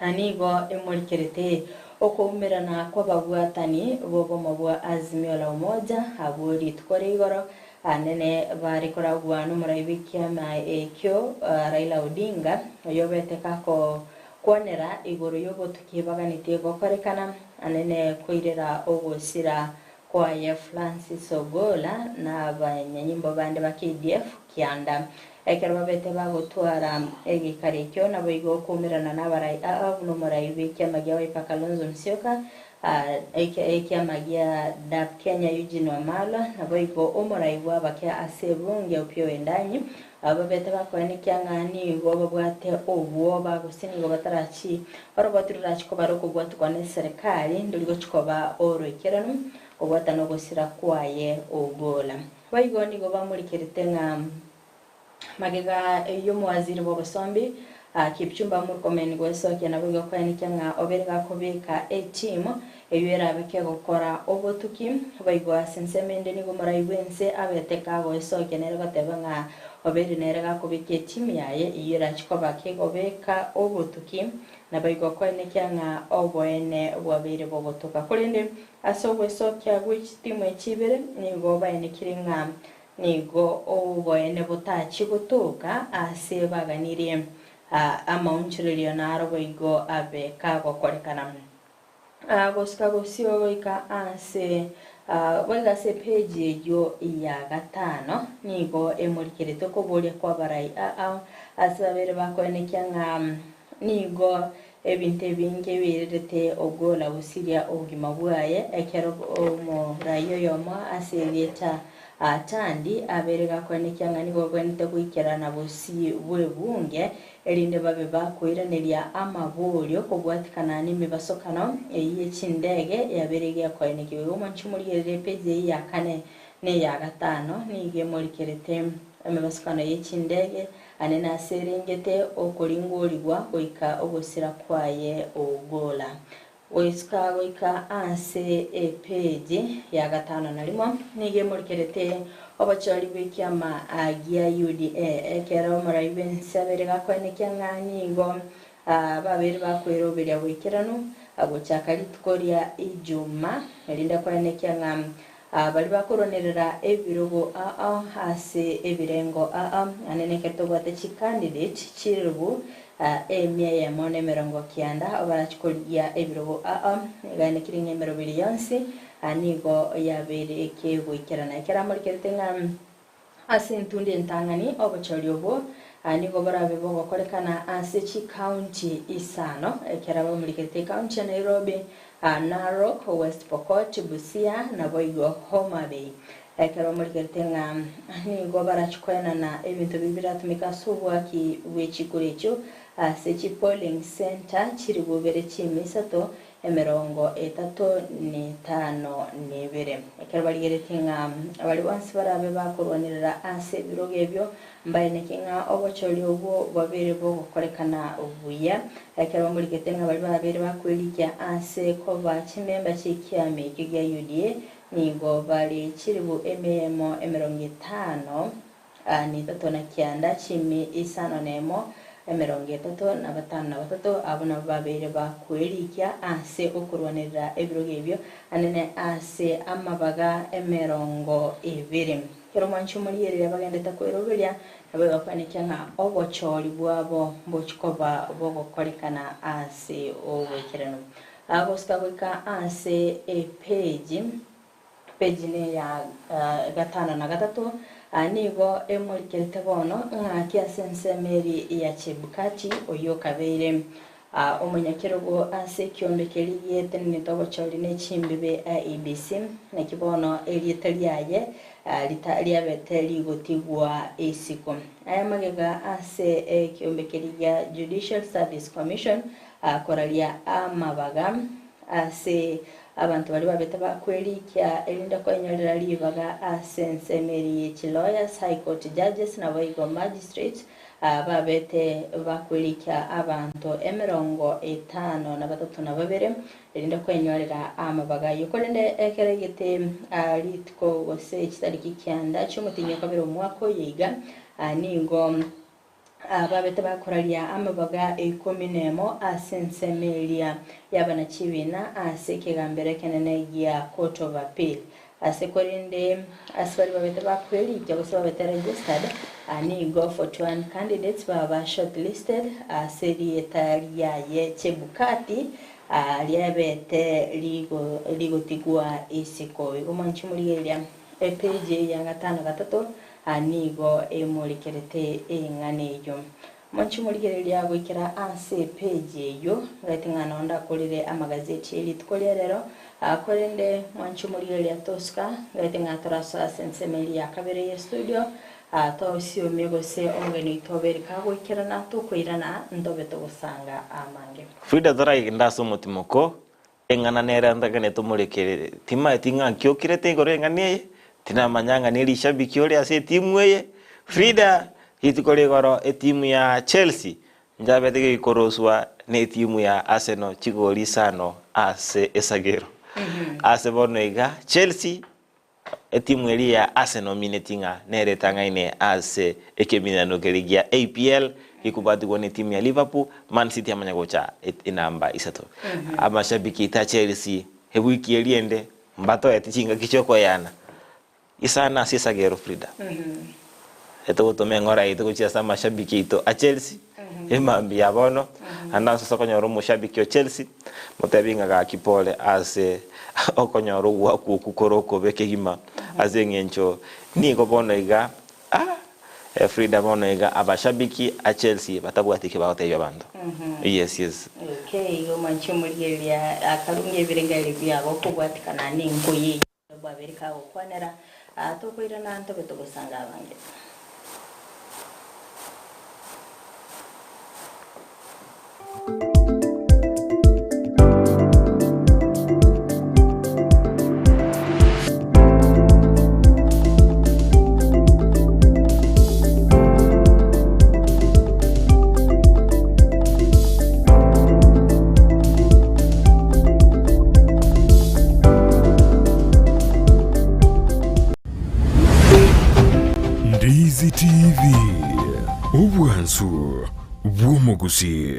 anigo imurikirete okumirana kwa bagwatani bobo mabwa Azimio la Umoja aburi tukore igoro anene bari koragwa numuraibikia ma ekyo Raila Odinga yobete kako kuonera igoro yobo tukibaganite gokorekana anene koirera ogosira kwa ya Francis Ogola na abanyanyimbo bande ba KDF kianda ekero babete bagotwara egikarekyo nabo igo kumirana n'abarai no muraibe kyamagia wa Kalonzo Musyoka ekyamagia DAP Kenya Eugene Wamalwa nabo igo omuraibu abakya asebunge opyo endanyi ababete bakwani kyangani ngo babwate obwo bagusini ngo batarachi orobatirurachi ko baroko gwatukwane serikali ndurigo chikoba orokerano obwatano gosira kwaye ogola baigoni go bamurikirite nga magega yo mwaziri bobosombi Kipchumba Murkomen gwesoke nabugo kwani kyanga oberega kubika team eyera beke gukora obotuki baigwa sensemende nigo muraibense abeteka gwesoke nere bateba nga oberi nere kubika team yaye iyera chikoba ke gobeka obotuki nabaigwa kwani kyanga oboene bwabere bobotuka kulinde asobwesoke agwichitimu echibere nigo bayene kiringa nigo oboene botachi gutuka ase baganire amaunchiriro naro igo abe kago korekana gosika gosio ika ase wega se page yo ya gatano nigo emurikirete ko bolia kwa barai asabere bakwene kyanga nigo ebinte binge birete ogola busiria ogima bwaye ekero mo rayo yoma asegeta atandi aberega kwene kyanga nigo kwente kwikirana busi bwebunge elinde babe bakwiranirya amabolyo kugwatikana n'imibasokano y'ikindege yaberege kwene kiwe umanchi muri page ya kane ne ya gatano nige muri kerete imibasokano y'ikindege anena serengete okulingolibwa oika obosira kwaye ogola oiska oika ase page ya gatano nalimo nige muri kerete obachari b'ikyama agia UDA ekero muraiben saberega kwene kyangani ngo babere bakwero bere wikirano agochakari tukoria ijuma elinda kwene kyanga bali bakoronerera ebirogo ase ebirengo anene keto gwate chi candidate chiribu emia ya mone merongo kianda abarachikoria ebirogo gane kiringe mero billions anigo yabere ke gwikirana ekera muri kertenga asentundi entangani obacholyobo anigo barabe bogo korekana asechi county isano ekera ba muri kerte county ya Nairobi Narok West Pokot Busia na boigo Homa Bay ekera muri kertenga anigo barachikoena na ebintu bibiratumika subwaki wechikurecho asechi polling center chiri bubere chimisato emerongo 35 nebere ekero baligeretinga abali wansi barabe bakorwanirira ase birogebyo mbaye nekinga obocholi obwo babere bo korekana obuya ekero muri getenga bali babere bakwirikya ase ko bachimemba chikyame kigya UDA nigo bali chiribu ememo emerongo 5 ni 3 na kianda chimi isano nemo 35 abona babere bakwerikia ase okurwanirira ebiro gebyo anene ase amabaga 20 kero manchu muri yere bagendeta kweroberia nabo bakanikia nga obochori bwabo mbochikoba bogokorekana ase owekerano agosta wika ase page ne ya 5 na 3 anigo emurikerete bono ng'akia sense meri ya Chebukati oyo kabeire omunyakirogo ase kyombekeri yete nitogo chori ne chimbibe ABC na kibono elietaliaye liabete ligotigwa esiko aya magega ase kyombekeri ya Judicial Service Commission koralia amabaga ase abantu bali babeta bakwerikia elinda ko enyorera libaga asense meri lawyers high court judges na baigo magistrates babete bakwerikia abantu 52 elinda ko enyorera amabaga yokolende ekeregete litko gose kitariki kyanda cy'umutinye kabiro mwako yiga ningo babete bakoralia amabaga 10 asense meria yabana chibina asekegambere kenene ya Court of Appeal asekorinde asbari babete bakweli cyangwa babete registered ani go for 21 candidates baba shortlisted serietaria ye Chebukati liabete ligo tigwa isiko igomanchi muri area page ya 5 anigo emurikerete enganeyo manchi murigereria gwikira ase page yo ngatingana onda kolire amagazeti elitkolya rero akorende manchi murigereria toska ngatinga torasa sensemeli ya kabere ya studio atosio megose omgeni toberika gwikira na tukwirana ndobe togusanga amange Frida Dorai ndaso mutimoko engana nera ndagane tumurekere tima tinga kyokirete gore nganie tina manyanga nili shabiki ole ase timu ye Frida hitikole goro timu ya Chelsea njabete ikoroswa ne timu ya Arsenal chigoli sano ase esagero ase bonoiga Chelsea timu ya Arsenal minetinga nere tangaine ase ekemina no gerigia APL ikubati kwa timu ya Liverpool Man City amanya gocha inamba isato amashabiki ta Chelsea hebwiki eliende mbato yatichinga kichoko yana isana sisagero Frida eto tomengora ito kuchia mashabiki ito a Chelsea emambi abono anda sasa konyoro mushabiki o Chelsea mutabinga ga kipole ase okonyoro wa kukoroko bekegima azengencho niko bono iga Frida bono iga abashabiki a Chelsea batabwatike baoteyo bando yes okay yo manchi murigeria akarunge birengale byabo kubwatikana ningoye babereka okwanera tokoirana ntobe togosanga abange Ndizi TV ubwansu bw'umuguzi.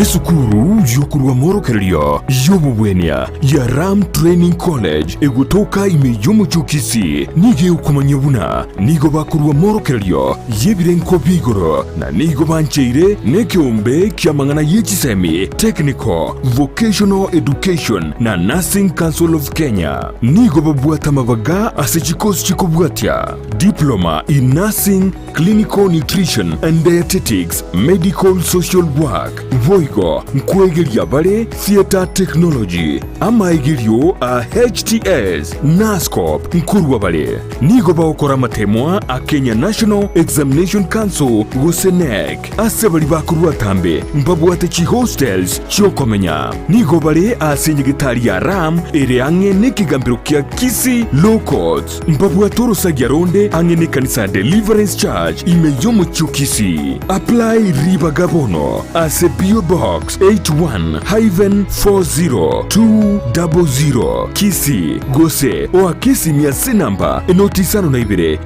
Esukuru yokurwa morokeria yobubwenia ya Ram Training College egutoka imeyumuchukisi nige ukumanyabuna nigo bakurwa morokeria yebirenko bigoro na nigo bancheire nekiombe kiamangana yechisemi Technical Vocational Education na Nursing Council of Kenya nigo babwata mabaga asechikosi chikobwatia Diploma in Nursing, Clinical Nutrition and Dietetics, Medical Social Work Voigo nkwegeria bare Theater Technology amaigirio a HTS NASCOP nkurwa bare nigo baokora matemwa a Kenya National Examination Council gosenek asebali bakurwa tambe mbabwate chi hostels chokomenya nigo bare asenyegitari ya Ram ere ange nekigambiro kia Kisi Low Court mbabwatoro sagiaronde ange ne kanisa Deliverance Church imeyomo chukisi apply riba gabono ase biobo box 81-40200 Kisi Gose o Kisi miase namba enotisano na ibere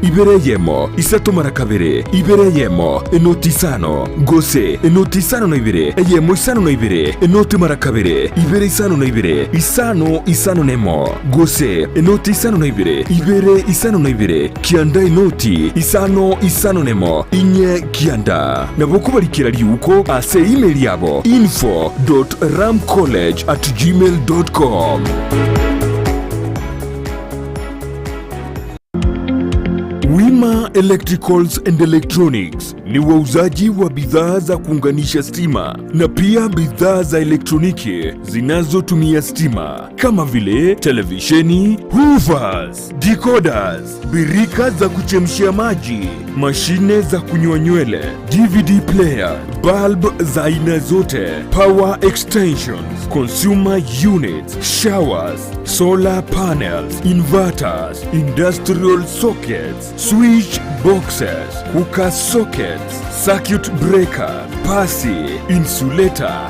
yemo isato marakabere ibere yemo enotisano Gose enotisano na ibere yemo isano na ibere enoti marakabere ibere isano na ibere isano nemo Gose enoti isano na ibere isano na ibere kianda enoti isano nemo inye kianda naboko barikira liuko ase email yabo info.ramcollege@gmail.com. Wima Electricals and Electronics ni wauzaji wa bidhaa za kuunganisha stima na pia bidhaa za elektroniki zinazotumia stima kama vile televisheni, hoovers, decoders, birika za kuchemshia maji, mashine za kunyoa nywele, DVD player, bulb za aina zote, power extensions, consumer units, showers, solar panels, inverters, industrial sockets, switch boxes, cooker sockets, circuit breaker, pasi, insulator,